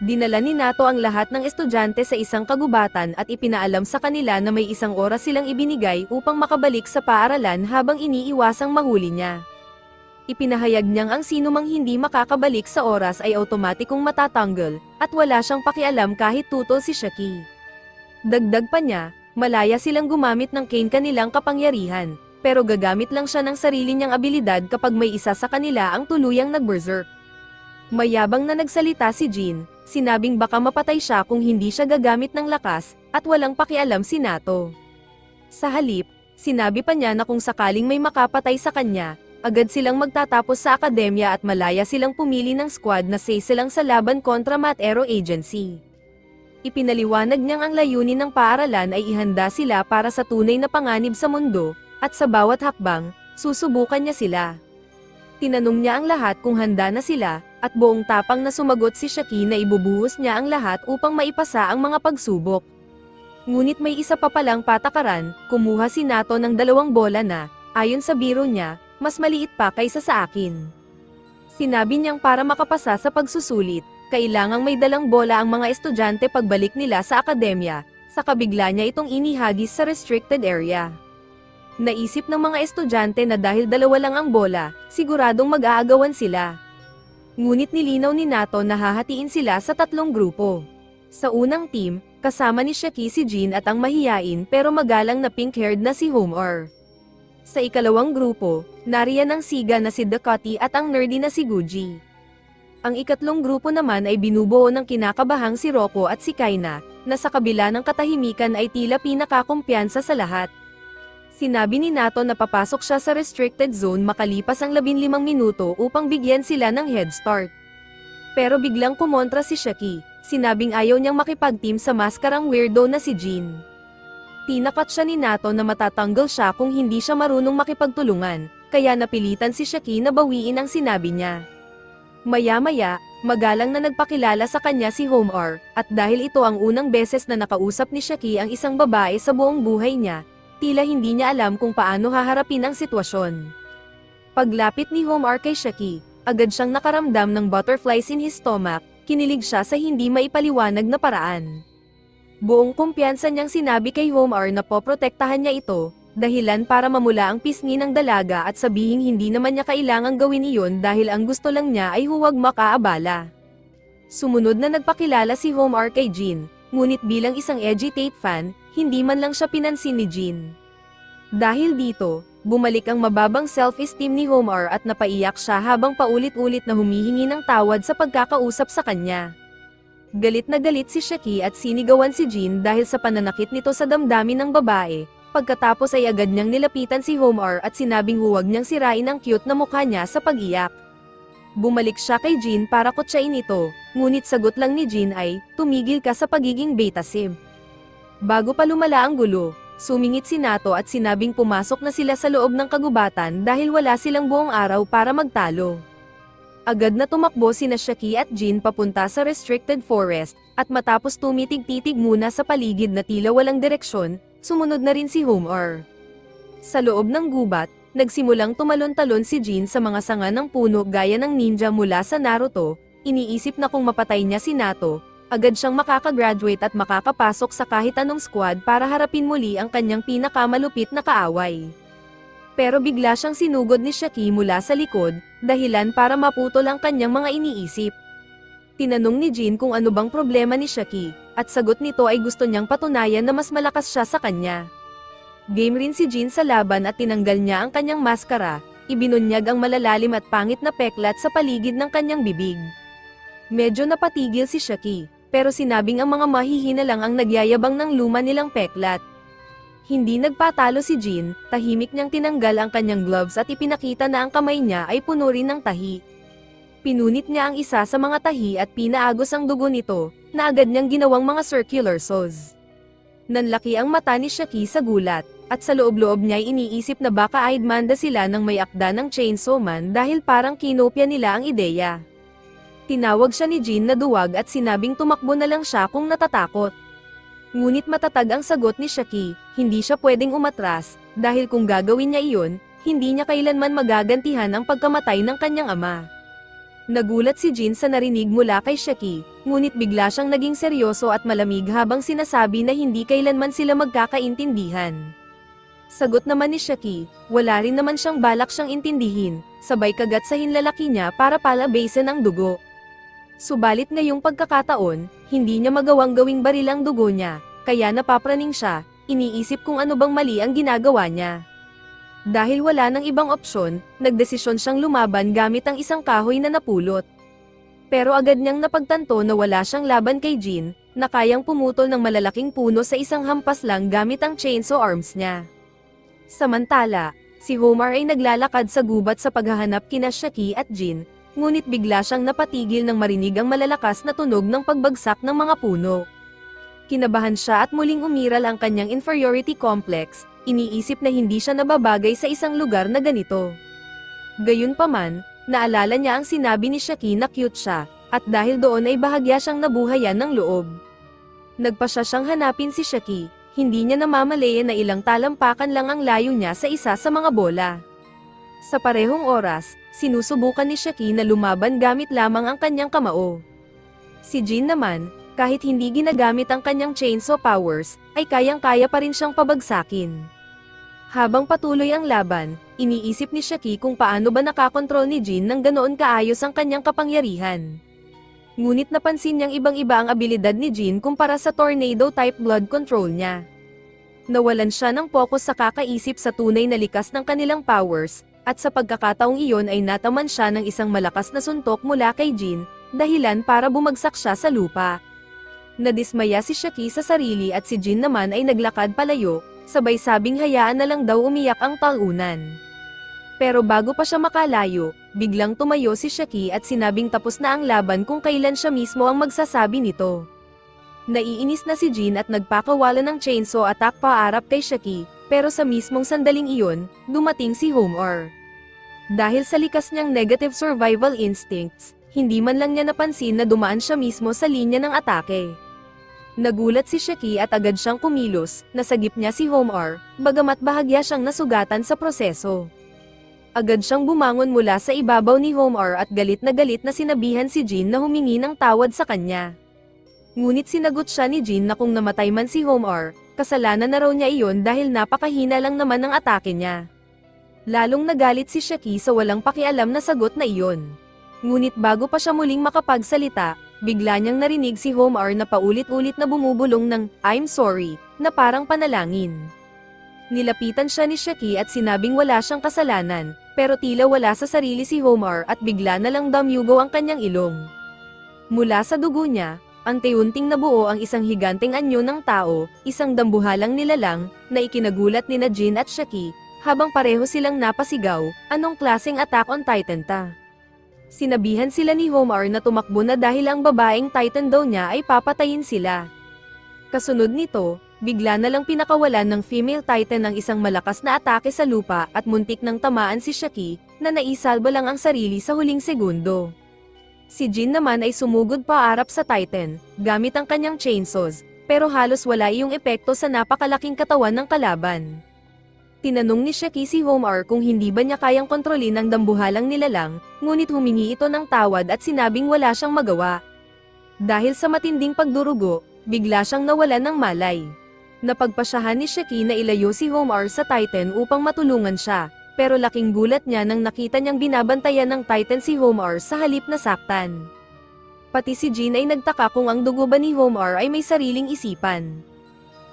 Dinala ni Nato ang lahat ng estudyante sa isang kagubatan at ipinaalam sa kanila na may isang oras silang ibinigay upang makabalik sa paaralan habang iniiwasang mahuli niya. Ipinahayag niyang ang sinumang hindi makakabalik sa oras ay automatikong matatanggal, at wala siyang pakialam kahit tutol si Shaki. Dagdag pa niya, malaya silang gumamit ng cane kanilang kapangyarihan, pero gagamit lang siya ng sarili niyang abilidad kapag may isa sa kanila ang tuluyang nag-berserk. Mayabang na nagsalita si Jin, sinabing baka mapatay siya kung hindi siya gagamit ng lakas, at walang pakialam si Nato. Sa halip, sinabi pa niya na kung sakaling may makapatay sa kanya, agad silang magtatapos sa akademya at malaya silang pumili ng squad na silang sa laban kontra Matero Agency. Ipinaliwanag niyang ang layunin ng paaralan ay ihanda sila para sa tunay na panganib sa mundo, at sa bawat hakbang, susubukan niya sila. Tinanong niya ang lahat kung handa na sila, at buong tapang na sumagot si Shaki na ibubuhos niya ang lahat upang maipasa ang mga pagsubok. Ngunit may isa pa palang patakaran, kumuha si Nato ng 2 bola na, ayon sa biro niya, mas maliit pa kaysa sa akin. Sinabi niyang para makapasa sa pagsusulit, kailangang may dalang bola ang mga estudyante pagbalik nila sa akademya, sa kabigla niya itong inihagis sa restricted area. Naisip ng mga estudyante na dahil 2 lang ang bola, siguradong mag-aagawan sila. Ngunit nilinaw ni Nato na hahatiin sila sa 3 grupo. Sa unang team, kasama ni Shaki si Jin at ang mahiyain pero magalang na pink-haired na si Homer. Sa ikalawang grupo, nariyan ang siga na si Dakoti at ang nerdy na si Guji. Ang ikatlong grupo naman ay binubuo ng kinakabahang si Rocco at si Kaina, na sa kabila ng katahimikan ay tila pinakakumpiyansa sa lahat. Sinabi ni Nato na papasok siya sa restricted zone makalipas ang 15 minuto upang bigyan sila ng head start. Pero biglang kumontra si Shaki, sinabing ayaw niyang makipag-team sa maskarang weirdo na si Jin. Tinakat siya ni Nato na matatanggal siya kung hindi siya marunong makipagtulungan, kaya napilitan si Shaki na bawiin ang sinabi niya. Maya-maya, magalang na nagpakilala sa kanya si Homer, at dahil ito ang unang beses na nakausap ni Shaki ang isang babae sa buong buhay niya, tila hindi niya alam kung paano haharapin ang sitwasyon. Paglapit ni Homer kay Shaki, agad siyang nakaramdam ng butterflies in his stomach, kinilig siya sa hindi maipaliwanag na paraan. Buong kumpiyansa niyang sinabi kay Homer na poprotektahan niya ito, dahilan para mamula ang pisngi ng dalaga at sabihing hindi naman niya kailangang gawin iyon dahil ang gusto lang niya ay huwag makaabala. Sumunod na nagpakilala si Homer kay Jin, ngunit bilang isang edgy Tate fan, hindi man lang siya pinansin ni Jin. Dahil dito, bumalik ang mababang self-esteem ni Homer at napaiyak siya habang paulit-ulit na humihingi ng tawad sa pagkakausap sa kanya. Galit na galit si Shaki at sinigawan si Jin dahil sa pananakit nito sa damdamin ng babae. Pagkatapos ay agad niyang nilapitan si Homer at sinabing huwag niyang sirain ang cute na mukha niya sa pag-iyak. Bumalik siya kay Jin para kutsain ito, ngunit sagot lang ni Jin ay, tumigil ka sa pagiging beta sim. Bago pa lumala ang gulo, sumingit si Nato at sinabing pumasok na sila sa loob ng kagubatan dahil wala silang buong araw para magtalo. Agad na tumakbo sina Shaki at Jin papunta sa restricted forest, at matapos tumitig-titig muna sa paligid na tila walang direksyon, sumunod na rin si Homer. Sa loob ng gubat, nagsimulang tumalon-talon si Jin sa mga sanga ng puno gaya ng ninja mula sa Naruto, iniisip na kung mapatay niya si Nato, agad siyang makakagraduate at makakapasok sa kahit anong squad para harapin muli ang kanyang pinakamalupit na kaaway. Pero bigla siyang sinugod ni Shaki mula sa likod, dahilan para maputol ang kanyang mga iniisip. Tinanong ni Jin kung ano bang problema ni Shaki, at sagot nito ay gusto niyang patunayan na mas malakas siya sa kanya. Game rin si Jin sa laban at tinanggal niya ang kanyang maskara, ibinunyag ang malalalim at pangit na peklat sa paligid ng kanyang bibig. Medyo napatigil si Shaki, pero sinabing ang mga mahihina lang ang nagyayabang ng luma nilang peklat. Hindi nagpatalo si Jin, tahimik niyang tinanggal ang kanyang gloves at ipinakita na ang kamay niya ay puno rin ng tahi. Pinunit niya ang isa sa mga tahi at pinaagos ang dugo nito, na agad niyang ginawang mga circular saws. Nanlaki ang mata ni Shaki sa gulat, at sa loob-loob niya ay iniisip na baka aidmanda sila ng may akda ng Chainsaw Man dahil parang kinopya nila ang ideya. Tinawag siya ni Jin na duwag at sinabing tumakbo na lang siya kung natatakot. Ngunit matatag ang sagot ni Shaki, hindi siya pwedeng umatras, dahil kung gagawin niya iyon, hindi niya kailanman magagantihan ang pagkamatay ng kanyang ama. Nagulat si Jin sa narinig mula kay Shaki, ngunit bigla siyang naging seryoso at malamig habang sinasabi na hindi kailanman sila magkakaintindihan. Sagot naman ni Shaki, wala rin naman siyang balak siyang intindihin, sabay kagat sa hinlalaki niya para palabasin ang dugo. Subalit ngayong pagkakataon, hindi niya magawang gawing baril ang dugo niya, kaya napapraning siya, iniisip kung ano bang mali ang ginagawa niya. Dahil wala nang ibang opsyon, nagdesisyon siyang lumaban gamit ang isang kahoy na napulot. Pero agad niyang napagtanto na wala siyang laban kay Jin, na kayang pumutol ng malalaking puno sa isang hampas lang gamit ang chainsaw arms niya. Samantala, si Homer ay naglalakad sa gubat sa paghahanap kina Shaki at Jin, ngunit bigla siyang napatigil nang marinig ang malalakas na tunog ng pagbagsak ng mga puno. Kinabahan siya at muling umiral ang kanyang inferiority complex, iniisip na hindi siya nababagay sa isang lugar na ganito. Gayunpaman, naalala niya ang sinabi ni Shaki na cute siya, at dahil doon ay bahagya siyang nabuhayan ng loob. Nagpa siya siyang hanapin si Shaki, hindi niya namamalayan na ilang talampakan lang ang layo niya sa isa sa mga bola. Sa parehong oras, sinusubukan ni Shaki na lumaban gamit lamang ang kanyang kamao. Si Jin naman, kahit hindi ginagamit ang kanyang chainsaw powers, ay kayang-kaya pa rin siyang pabagsakin. Habang patuloy ang laban, iniisip ni Shaki kung paano ba nakakontrol ni Jin ng ganoon kaayos ang kanyang kapangyarihan. Ngunit napansin niyang ibang-iba ang abilidad ni Jin kumpara sa tornado-type blood control niya. Nawalan siya ng focus sa kakaisip sa tunay na likas ng kanilang powers, at sa pagkakataong iyon ay nataman siya ng isang malakas na suntok mula kay Jin, dahilan para bumagsak siya sa lupa. Nadismaya si Shaki sa sarili at si Jin naman ay naglakad palayo, sabay sabing hayaan na lang daw umiyak ang talunan. Pero bago pa siya makalayo, biglang tumayo si Shaki at sinabing tapos na ang laban kung kailan siya mismo ang magsasabi nito. Naiinis na si Jin at nagpakawala ng chainsaw attack paarap kay Shaki, pero sa mismong sandaling iyon, dumating si Homer. Dahil sa likas niyang negative survival instincts, hindi man lang niya napansin na dumaan siya mismo sa linya ng atake. Nagulat si Shaki at agad siyang kumilos, nasagip niya si Homer, bagamat bahagya siyang nasugatan sa proseso. Agad siyang bumangon mula sa ibabaw ni Homer at galit na sinabihan si Jin na humingi ng tawad sa kanya. Ngunit sinagot siya ni Jin na kung namatay man si Homer, kasalanan na raw niya iyon dahil napakahina lang naman ng atake niya. Lalong nagalit si Shaki sa walang pakialam na sagot na iyon. Ngunit bago pa siya muling makapagsalita, bigla niyang narinig si Homer na paulit-ulit na bumubulong ng "I'm sorry" na parang panalangin. Nilapitan siya ni Shaki at sinabing wala siyang kasalanan, pero tila wala sa sarili si Homer at bigla na lang damyugaw ang kanyang ilong. Mula sa dugo niya, unti-unting nabuo ang isang higanteng anyo ng tao, isang dambuhalang nilalang, na ikinagulat nina Jin at Shaki, habang pareho silang napasigaw, anong klaseng Attack on Titan ta? Sinabihan sila ni Homer na tumakbo na dahil ang babaeng Titan daw niya ay papatayin sila. Kasunod nito, bigla na lang pinakawalan ng female Titan ng isang malakas na atake sa lupa at muntik nang tamaan si Shaki, na naisalba lang ang sarili sa huling segundo. Si Jin naman ay sumugod paarap sa Titan, gamit ang kanyang chainsaws, pero halos wala iyong epekto sa napakalaking katawan ng kalaban. Tinanong ni Shaki si Homer kung hindi ba niya kayang kontrolin ang dambuhalang nilalang, ngunit humingi ito ng tawad at sinabing wala siyang magawa. Dahil sa matinding pagdurugo, bigla siyang nawalan ng malay. Napagpasyahan ni Shaki na ilayo si Homer sa Titan upang matulungan siya, pero laking gulat niya nang nakita niyang binabantayan ng Titan si Homer sa halip na saktan. Pati si Jin ay nagtaka kung ang dugo ba ni Homer ay may sariling isipan.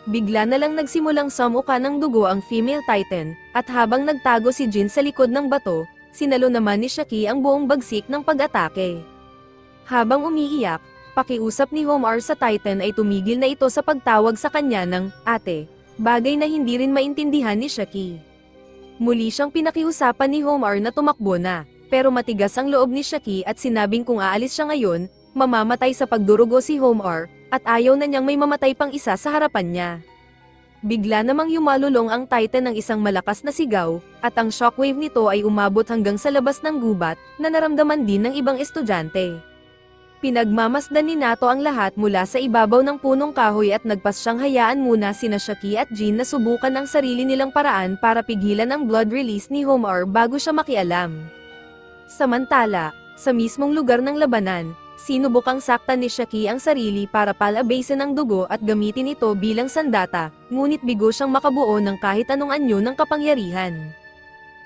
Bigla na lang nagsimulang sumuka ng dugo ang female Titan, at habang nagtago si Jin sa likod ng bato, sinalo naman ni Shaki ang buong bagsik ng pag-atake. Habang umiiyak, pakiusap ni Homer sa Titan ay tumigil na ito sa pagtawag sa kanya ng ate, bagay na hindi rin maintindihan ni Shaki. Muli siyang pinakiusapan ni Homer na tumakbo na, pero matigas ang loob ni Shaki at sinabing kung aalis siya ngayon, mamamatay sa pagdurugo si Homer, at ayaw na niyang may mamatay pang isa sa harapan niya. Bigla namang yumalulong ang Titan ng isang malakas na sigaw, at ang shockwave nito ay umabot hanggang sa labas ng gubat, na naramdaman din ng ibang estudyante. Pinagmamasdan ni Nato ang lahat mula sa ibabaw ng punong kahoy at nagpasyang hayaan muna sina Shaki at Jin na subukan ang sarili nilang paraan para pigilan ang blood release ni Homer bago siya makialam. Samantala, sa mismong lugar ng labanan, sinubukang saktan ni Shaki ang sarili para palabasin ang dugo at gamitin ito bilang sandata, ngunit bigo siyang makabuo ng kahit anong anyo ng kapangyarihan.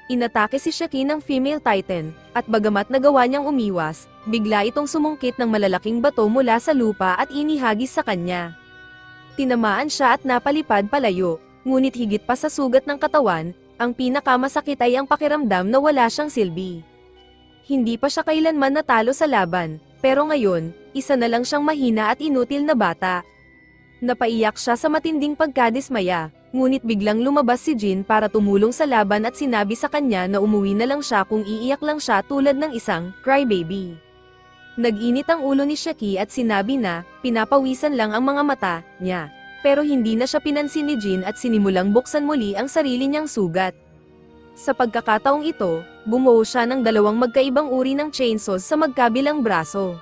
Inatake si Shaki ng female Titan, at bagamat nagawa niyang umiwas, bigla itong sumungkit ng malalaking bato mula sa lupa at inihagis sa kanya. Tinamaan siya at napalipad palayo, ngunit higit pa sa sugat ng katawan, ang pinakamasakit ay ang pakiramdam na wala siyang silbi. Hindi pa siya kailanman natalo sa laban, pero ngayon, isa na lang siyang mahina at inutil na bata. Napaiyak siya sa matinding pagkadismaya, ngunit biglang lumabas si Jin para tumulong sa laban at sinabi sa kanya na umuwi na lang siya kung iiyak lang siya tulad ng isang crybaby. Nag-init ang ulo ni Shaki at sinabi na, pinapawisan lang ang mga mata niya. pero hindi na siya pinansin ni Jin at sinimulang buksan muli ang sarili niyang sugat. Sa pagkakataong ito, bumuo siya ng dalawang magkaibang uri ng chainsaws sa magkabilang braso.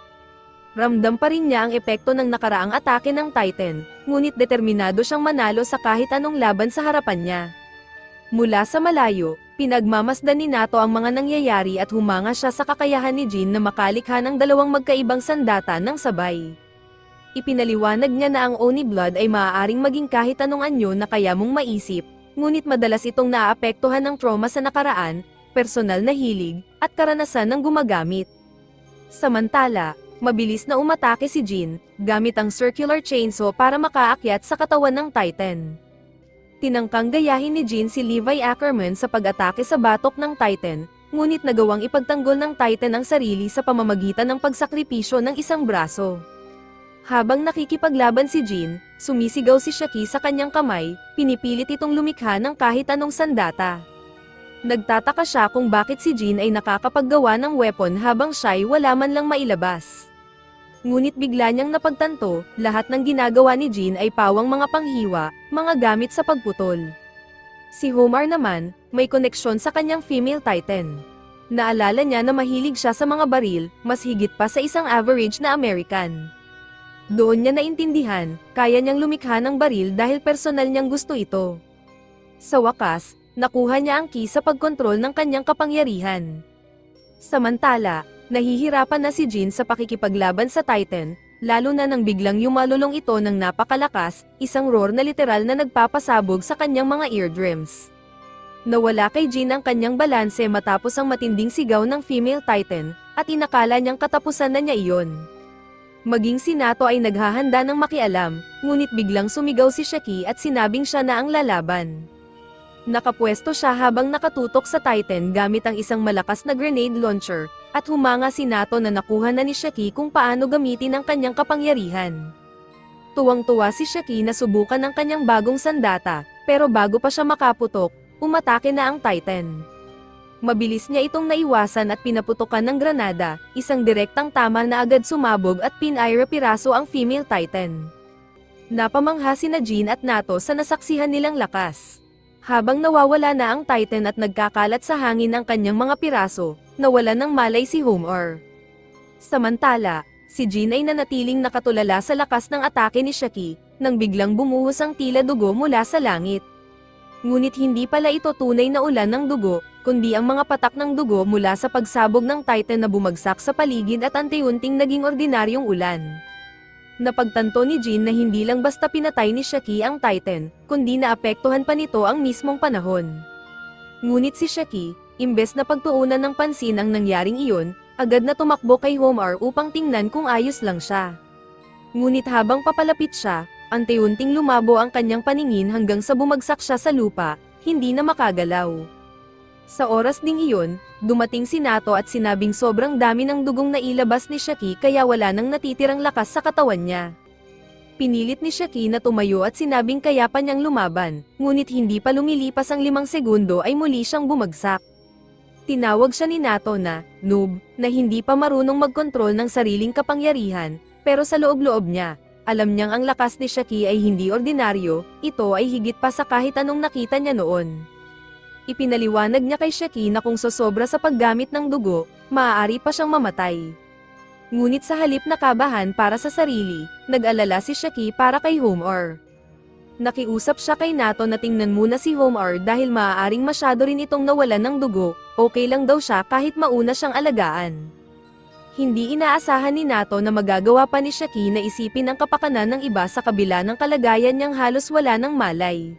Ramdam pa rin niya ang epekto ng nakaraang atake ng Titan, ngunit determinado siyang manalo sa kahit anong laban sa harapan niya. Mula sa malayo, pinagmamasdan ni Nato ang mga nangyayari at humanga siya sa kakayahan ni Jin na makalikha ng dalawang magkaibang sandata ng sabay. Ipinaliwanag niya na ang Oni Blood ay maaaring maging kahit anong anyo na kaya mong maisip, ngunit madalas itong naaapektuhan ng trauma sa nakaraan, personal na hilig, at karanasan ng gumagamit. Samantala, mabilis na umatake si Jin, gamit ang circular chainsaw para makaakyat sa katawan ng Titan. Tinangkang gayahin ni Jin si Levi Ackerman sa pag-atake sa batok ng Titan, ngunit nagawang ipagtanggol ng Titan ang sarili sa pamamagitan ng pagsakripisyo ng isang braso. Habang nakikipaglaban si Jin, sumisigaw si Shaki sa kanyang kamay, pinipilit itong lumikha ng kahit anong sandata. Nagtataka siya kung bakit si Jin ay nakakapaggawa ng weapon habang siya'y wala man lang mailabas. Ngunit bigla niyang napagtanto, lahat ng ginagawa ni Jin ay pawang mga panghiwa, mga gamit sa pagputol. Si Homar naman, may koneksyon sa kanyang female Titan. Naalala niya na mahilig siya sa mga baril, mas higit pa sa isang average na American. Doon niya naintindihan, kaya niyang lumikha ng baril dahil personal niyang gusto ito. Sa wakas, nakuha niya ang key sa pagkontrol ng kanyang kapangyarihan. Samantala, nahihirapan na si Jin sa pakikipaglaban sa Titan, lalo na nang biglang yumalulong ito ng napakalakas, isang roar na literal na nagpapasabog sa kanyang mga eardrums. Nawala kay Jin ang kanyang balanse matapos ang matinding sigaw ng female Titan, at inakala niyang katapusan na niya iyon. Maging si Nato ay naghahanda ng makialam, ngunit biglang sumigaw si Shaki at sinabing siya na ang lalaban. Nakapwesto siya habang nakatutok sa Titan gamit ang isang malakas na grenade launcher, at humanga si Nato na nakuha na ni Shaki kung paano gamitin ang kanyang kapangyarihan. Tuwang-tuwa si Shaki na subukan ang kanyang bagong sandata, pero bago pa siya makaputok, umatake na ang Titan. Mabilis niya itong naiwasan at pinaputokan ng granada, isang direktang tama na agad sumabog at pinaira-piraso ang female Titan. Napamangha sina Jin at Nato sa nasaksihan nilang lakas. Habang nawawala na ang Titan at nagkakalat sa hangin ang kanyang mga piraso, nawala ng malay si Homar. Samantala, si Jin ay nanatiling nakatulala sa lakas ng atake ni Shaki, nang biglang bumuhos ang tila dugo mula sa langit. Ngunit hindi pala ito tunay na ulan ng dugo, kundi ang mga patak ng dugo mula sa pagsabog ng Titan na bumagsak sa paligid at unti-unting naging ordinaryong ulan. Napagtanto ni Jin na hindi lang basta pinatay ni Shaki ang Titan, kundi naapektuhan pa nito ang mismong panahon. Ngunit si Shaki, imbes na pagtuunan ng pansin ang nangyaring iyon, agad na tumakbo kay Homar upang tingnan kung ayos lang siya. Ngunit habang papalapit siya, unti-unting lumabo ang kanyang paningin hanggang sa bumagsak siya sa lupa, hindi na makagalaw. Sa oras ding iyon, dumating si Nato at sinabing sobrang dami ng dugong nailabas ni Shaki kaya wala nang natitirang lakas sa katawan niya. Pinilit ni Shaki na tumayo at sinabing kaya pa niyang lumaban, ngunit hindi pa lumilipas ang 5 segundo ay muli siyang bumagsak. Tinawag siya ni Nato na noob, na hindi pa marunong magkontrol ng sariling kapangyarihan, pero sa loob-loob niya, alam niyang ang lakas ni Shaki ay hindi ordinaryo, ito ay higit pa sa kahit anong nakita niya noon. Ipinaliwanag niya kay Shaki na kung sosobra sa paggamit ng dugo, maaari pa siyang mamatay. Ngunit sa halip na kabahan para sa sarili, nag-alala si Shaki para kay Homar. Nakiusap siya kay Nato na tingnan muna si Homar dahil maaaring masyado rin itong nawalan ng dugo, okay lang daw siya kahit mauna siyang alagaan. Hindi inaasahan ni Nato na magagawa pa ni Shaki na isipin ang kapakanan ng iba sa kabila ng kalagayan niyang halos wala ng malay.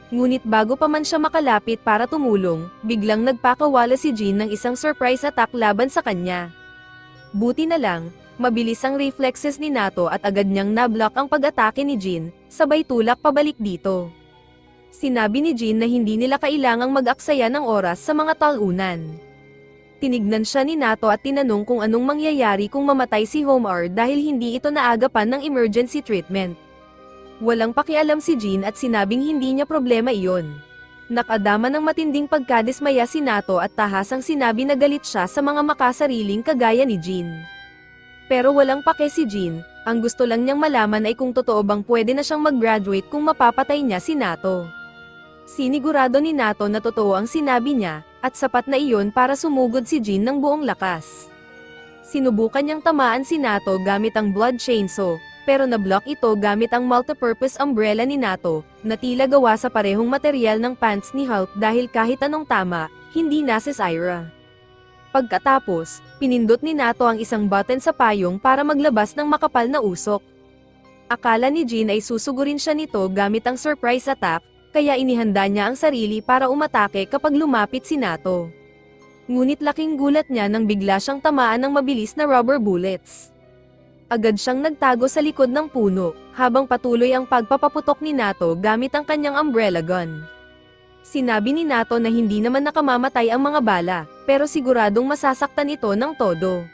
Ngunit bago pa man siya makalapit para tumulong, biglang nagpakawala si Jin ng isang surprise attack laban sa kanya. Buti na lang, mabilis ang reflexes ni Nato at agad niyang nablock ang pag-atake ni Jin, sabay tulak pabalik dito. Sinabi ni Jin na hindi nila kailangang mag-aksaya ng oras sa mga talunan. Tinignan siya ni Nato at tinanong kung anong mangyayari kung mamatay si Homar dahil hindi ito naagapan ng emergency treatment. Walang pakialam si Jin at sinabing hindi niya problema iyon. Nakadama ng matinding pagkadismaya si Nato at tahasang sinabi na galit siya sa mga makasariling kagaya ni Jin. Pero walang pake si Jin, Ang gusto lang niyang malaman ay kung totoo bang pwede na siyang mag-graduate kung mapapatay niya si Nato. Sinigurado ni Nato na totoo ang sinabi niya, at sapat na iyon para sumugod si Jin ng buong lakas. Sinubukan niyang tamaan si Nato gamit ang blood chainsaw, pero na-block ito gamit ang multipurpose umbrella ni Nato, na tila gawa sa parehong materyal ng pants ni Hulk dahil kahit anong tama, hindi nasisira. Pagkatapos, pinindot ni Nato ang isang button sa payong para maglabas ng makapal na usok. Akala ni Jin ay susugurin siya nito gamit ang surprise attack, kaya inihanda niya ang sarili para umatake kapag lumapit si Nato. Ngunit laking gulat niya nang bigla siyang tamaan ng mabilis na rubber bullets. Agad siyang nagtago sa likod ng puno, habang patuloy ang pagpapaputok ni Nato gamit ang kanyang umbrella gun. Sinabi ni Nato na hindi naman nakamamatay ang mga bala, pero siguradong masasaktan ito ng todo.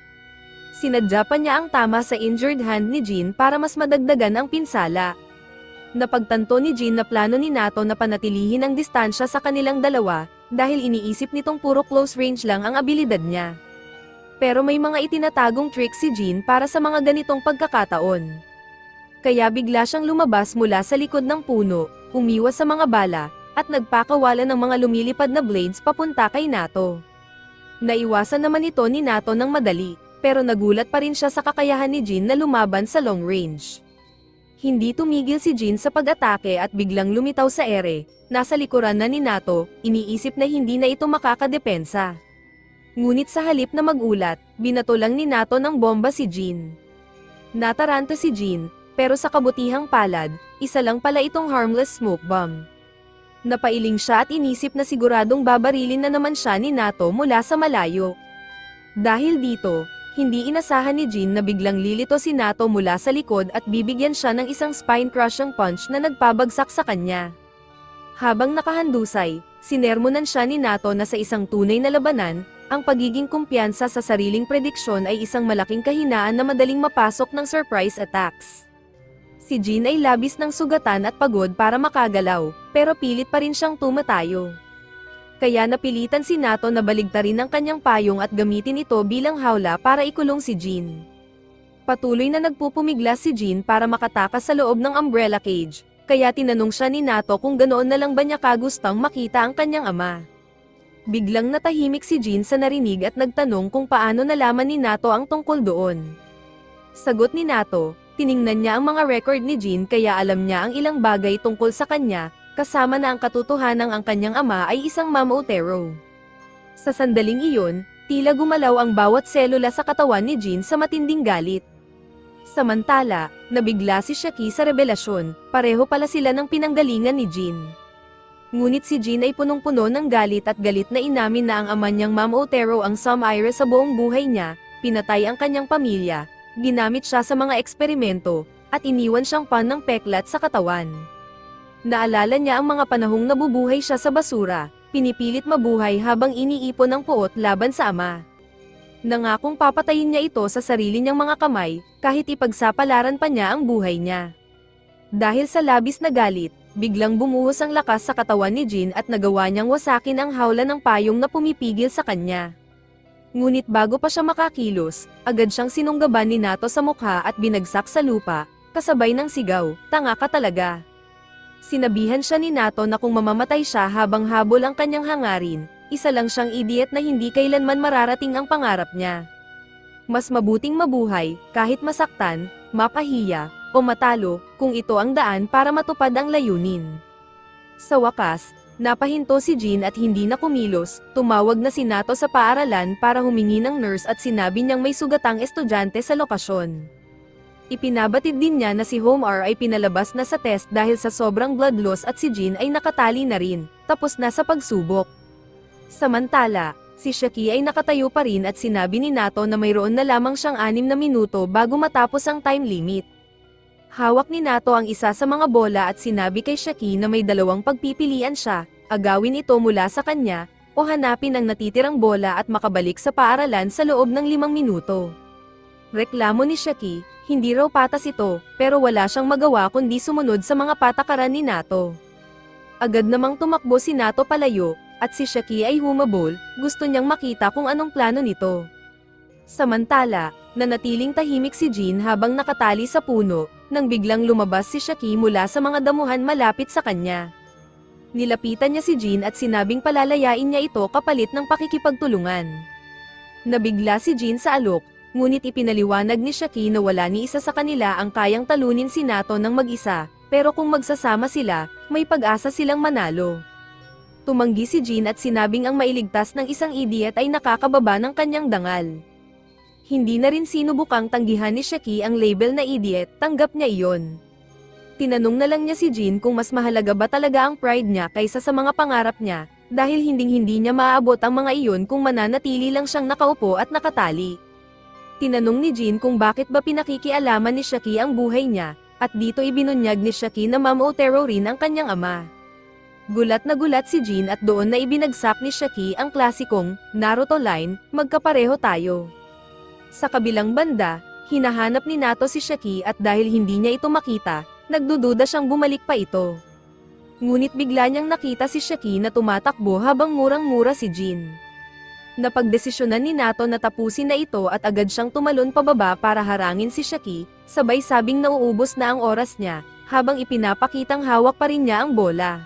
Sinadya pa niya ang tama sa injured hand ni Jin para mas madagdagan ang pinsala. Napagtanto ni Jin na plano ni Nato na panatilihin ang distansya sa kanilang dalawa, dahil iniisip nitong puro close range lang ang abilidad niya. Pero may mga itinatagong trick si Jin para sa mga ganitong pagkakataon. Kaya bigla siyang lumabas mula sa likod ng puno, umiwas sa mga bala, at nagpakawala ng mga lumilipad na blades papunta kay Nato. Naiwasan naman ito ni Nato ng madali, pero nagulat pa rin siya sa kakayahan ni Jin na lumaban sa long range. Hindi tumigil si Jin sa pag-atake at biglang lumitaw sa ere, nasa likuran na ni Nato, iniisip na hindi na ito makakadepensa. Ngunit sa halip na magulat, binato lang ni Nato ng bomba si Jin. Nataranta si Jin, pero sa kabutihang palad, isa lang pala itong harmless smoke bomb. Napailing siya at inisip na siguradong babarilin na naman siya ni Nato mula sa malayo. Dahil dito, hindi inasahan ni Jin na biglang lilito si Nato mula sa likod at bibigyan siya ng isang spine-crushing punch na nagpabagsak sa kanya. Habang nakahandusay, sinermonan siya ni Nato na sa isang tunay na labanan, ang pagiging kumpiyansa sa sariling prediksyon ay isang malaking kahinaan na madaling mapasok ng surprise attacks. Si Jin ay labis ng sugatan at pagod para makagalaw, pero pilit pa rin siyang tumatayo. Kaya napilitan si Nato na baligtarin ang kanyang payong at gamitin ito bilang hawla para ikulong si Jin. Patuloy na nagpupumiglas si Jin para makatakas sa loob ng umbrella cage, kaya tinanong siya ni Nato kung ganoon na lang ba niya kagustang makita ang kanyang ama. Biglang natahimik si Jin sa narinig at nagtanong kung paano nalaman ni Nato ang tungkol doon. Sagot ni Nato, tiningnan niya ang mga record ni Jin kaya alam niya ang ilang bagay tungkol sa kanya, kasama na ang katotohanang ang kanyang ama ay isang Mamaotero. Sa sandaling iyon, tila gumalaw ang bawat selula sa katawan ni Jin sa matinding galit. Samantala, nabigla si Shaki sa revelasyon, pareho pala sila ng pinanggalingan ni Jin. Ngunit si Jin ay punong-puno ng galit at galit na inamin na ang ama niyang Mamaotero ang Some-Ire sa buong buhay niya, pinatay ang kanyang pamilya, ginamit siya sa mga eksperimento, at iniwan siyang pan ng peklat sa katawan. Naalala niya ang mga panahong nabubuhay siya sa basura, pinipilit mabuhay habang iniipon ang puot laban sa ama. Nangakong papatayin niya ito sa sarili niyang mga kamay, kahit ipagsapalaran pa niya ang buhay niya. Dahil sa labis na galit, biglang bumuhos ang lakas sa katawan ni Jin at nagawa niyang wasakin ang hawla ng payong na pumipigil sa kanya. Ngunit bago pa siya makakilos, agad siyang sinunggaban ni Nato sa mukha at binagsak sa lupa, kasabay ng sigaw, "Tanga ka talaga." Sinabihan siya ni Nato na kung mamamatay siya habang habol ang kanyang hangarin, isa lang siyang idiot na hindi kailanman mararating ang pangarap niya. Mas mabuting mabuhay, kahit masaktan, mapahiya, o matalo, kung ito ang daan para matupad ang layunin. Sa wakas, napahinto si Jin at hindi na kumilos, tumawag na si Nato sa paaralan para humingi ng nurse at sinabi niyang may sugatang estudyante sa lokasyon. Ipinabatid din niya na si Homar ay pinalabas na sa test dahil sa sobrang blood loss at si Jin ay nakatali na rin, tapos na sa pagsubok. Samantala, si Shaki ay nakatayo pa rin at sinabi ni Nato na mayroon na lamang siyang 6 na minuto bago matapos ang time limit. Hawak ni Nato ang isa sa mga bola at sinabi kay Shaki na may dalawang pagpipilian siya, agawin ito mula sa kanya, o hanapin ang natitirang bola at makabalik sa paaralan sa loob ng 5 minuto. Reklamo ni Shaki, hindi raw patas ito, pero wala siyang magawa kundi sumunod sa mga patakaran ni Nato. Agad namang tumakbo si Nato palayo, at si Shaki ay humabol, gusto niyang makita kung anong plano nito. Samantala, Nanatiling tahimik si Jin habang nakatali sa puno, nang biglang lumabas si Shaki mula sa mga damuhan malapit sa kanya. Nilapitan niya si Jin at sinabing palalayain niya ito kapalit ng pakikipagtulungan. Nabigla si Jin sa alok, ngunit ipinaliwanag ni Shaki na wala ni isa sa kanila ang kayang talunin si Nato ng mag-isa, pero kung magsasama sila, may pag-asa silang manalo. Tumanggi si Jin at sinabing ang mailigtas ng isang idiot ay nakakababa ng kanyang dangal. Hindi na rin sinubukang tanggihan ni Shaki ang label na idiot, tanggap niya iyon. Tinanong na lang niya si Jin kung mas mahalaga ba talaga ang pride niya kaysa sa mga pangarap niya, dahil hinding-hindi niya maaabot ang mga iyon kung mananatili lang siyang nakaupo at nakatali. Tinanong ni Jin kung bakit ba pinakikialaman ni Shaki ang buhay niya, at dito ibinunyag ni Shaki na Ma'am Otero rin ang kanyang ama. Gulat na gulat si Jin at doon na ibinagsak ni Shaki ang klasikong Naruto line, magkapareho tayo. Sa kabilang banda, hinahanap ni Nato si Shaki at dahil hindi niya ito makita, nagdududa siyang bumalik pa ito. Ngunit bigla niyang nakita si Shaki na tumatakbo habang murang-mura si Jin. Napagdesisyonan ni Nato na tapusin na ito at agad siyang tumalon pababa para harangin si Shaki, sabay sabing nauubos na ang oras niya, habang ipinapakitang hawak pa rin niya ang bola.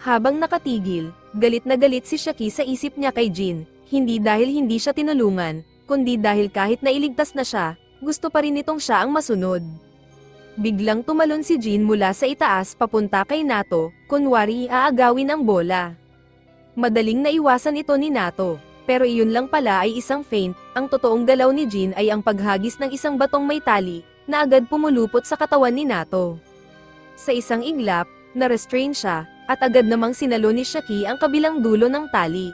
Habang nakatigil, galit na galit si Shaki sa isip niya kay Jin, hindi dahil hindi siya tinulungan, kundi dahil kahit nailigtas na siya, gusto pa rin nitong siya ang masunod. Biglang tumalon si Jin mula sa itaas papunta kay Nato, kunwari aagawin ang bola. Madaling naiwasan ito ni Nato, pero iyon lang pala ay isang feint, ang totoong galaw ni Jin ay ang paghagis ng isang batong may tali, na agad pumulupot sa katawan ni Nato. Sa isang iglap, na-restrain siya, at agad namang sinalo ni Shaki ang kabilang dulo ng tali.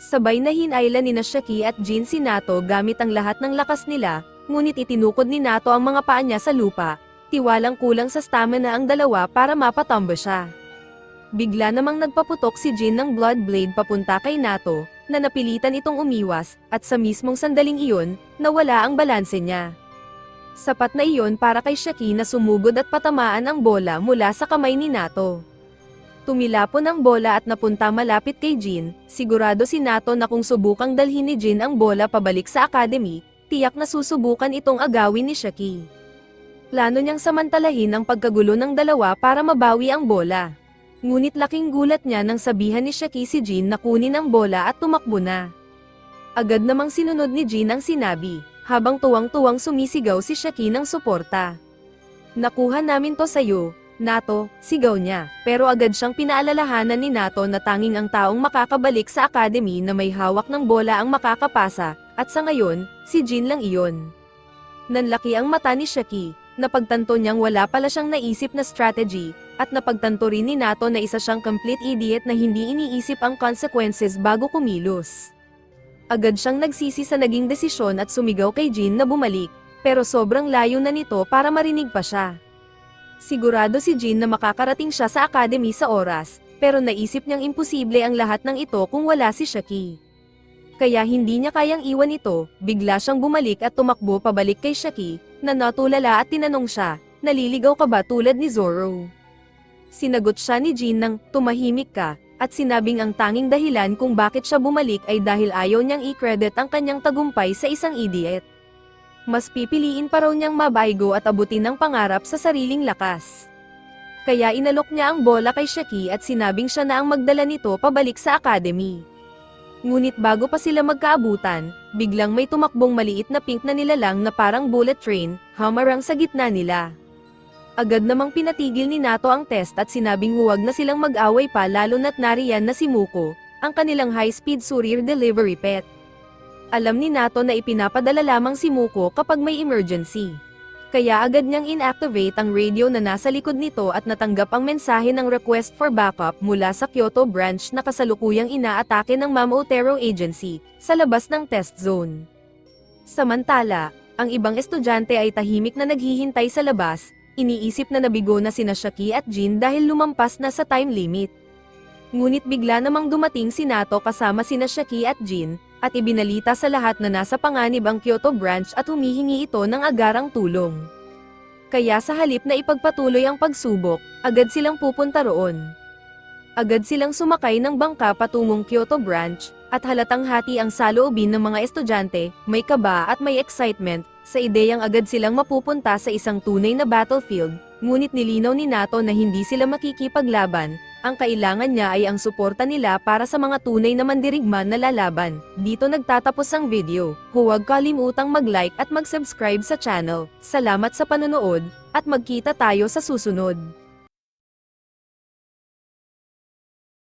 Sabay na hinailan ni Shaki at Jin si Nato gamit ang lahat ng lakas nila, ngunit itinukod ni Nato ang mga paa niya sa lupa, tiwalang kulang sa stamina ang dalawa para mapatumba siya. Bigla namang nagpaputok si Jin ng blood blade papunta kay Nato, na napilitan itong umiwas, at sa mismong sandaling iyon, nawala ang balanse niya. Sapat na iyon para kay Shaki na sumugod at patamaan ang bola mula sa kamay ni Nato. Tumilapon ang bola at napunta malapit kay Jin, sigurado si Nato na kung subukang dalhin ni Jin ang bola pabalik sa academy, tiyak na susubukan itong agawin ni Shaki. Plano niyang samantalahin ang pagkagulo ng dalawa para mabawi ang bola. Ngunit laking gulat niya nang sabihan ni Shaki si Jin na kunin ang bola at tumakbo na. Agad namang sinunod ni Jin ang sinabi, habang tuwang-tuwang sumisigaw si Shaki ng suporta. Nakuha namin to sayo, Nato, sigaw niya, pero agad siyang pinaalalahanan ni Nato na tanging ang taong makakabalik sa academy na may hawak ng bola ang makakapasa, at sa ngayon, si Jin lang iyon. Nanlaki ang mata ni Shaki, napagtanto niyang wala pala siyang naisip na strategy, at napagtanto rin ni Nato na isa siyang complete idiot na hindi iniisip ang consequences bago kumilos. Agad siyang nagsisi sa naging desisyon at sumigaw kay Jin na bumalik, pero sobrang layo na nito para marinig pa siya. Sigurado si Jin na makakarating siya sa academy sa oras, pero naisip niyang imposible ang lahat ng ito kung wala si Shaki. Kaya hindi niya kayang iwan ito, bigla siyang bumalik at tumakbo pabalik kay Shaki, na natulala at tinanong siya, naliligaw ka ba tulad ni Zoro? Sinagot siya ni Jin ng, tumahimik ka, at sinabing ang tanging dahilan kung bakit siya bumalik ay dahil ayaw niyang i-credit ang kanyang tagumpay sa isang idiot. Mas pipiliin pa raw niyang mabaygo at abutin ang pangarap sa sariling lakas. Kaya inalok niya ang bola kay Shaki at sinabing siya na ang magdala nito pabalik sa academy. Ngunit bago pa sila magkaabutan, biglang may tumakbong maliit na pink na nilalang na parang bullet train, humarang sa gitna nila. Agad namang pinatigil ni Nato ang test at sinabing huwag na silang mag-away pa lalo na't nariyan na si Muko, ang kanilang high-speed Surir delivery pet. Alam ni Nato na ipinapadala lamang si Muko kapag may emergency. Kaya agad niyang inactivate ang radio na nasa likod nito at natanggap ang mensahe ng request for backup mula sa Kyoto branch na kasalukuyang inaatake ng Ma'am Otero Agency, sa labas ng test zone. Samantala, ang ibang estudyante ay tahimik na naghihintay sa labas, iniisip na nabigo na sina Shaki at Jin dahil lumampas na sa time limit. Ngunit bigla namang dumating si Nato kasama sina Shaki at Jin, at ibinalita sa lahat na nasa panganib ang Kyoto branch at humihingi ito ng agarang tulong. Kaya sa halip na ipagpatuloy ang pagsubok, agad silang pupunta roon. Agad silang sumakay ng bangka patungong Kyoto branch, at halatang hati ang saloobin ng mga estudyante, may kaba at may excitement, sa ideyang agad silang mapupunta sa isang tunay na battlefield, ngunit nilinaw ni Nato na hindi sila makikipaglaban, ang kailangan niya ay ang suporta nila para sa mga tunay na mandirigma na lalaban. Dito nagtatapos ang video. Huwag kalimutang mag-like at mag-subscribe sa channel. Salamat sa panonood, at magkita tayo sa susunod.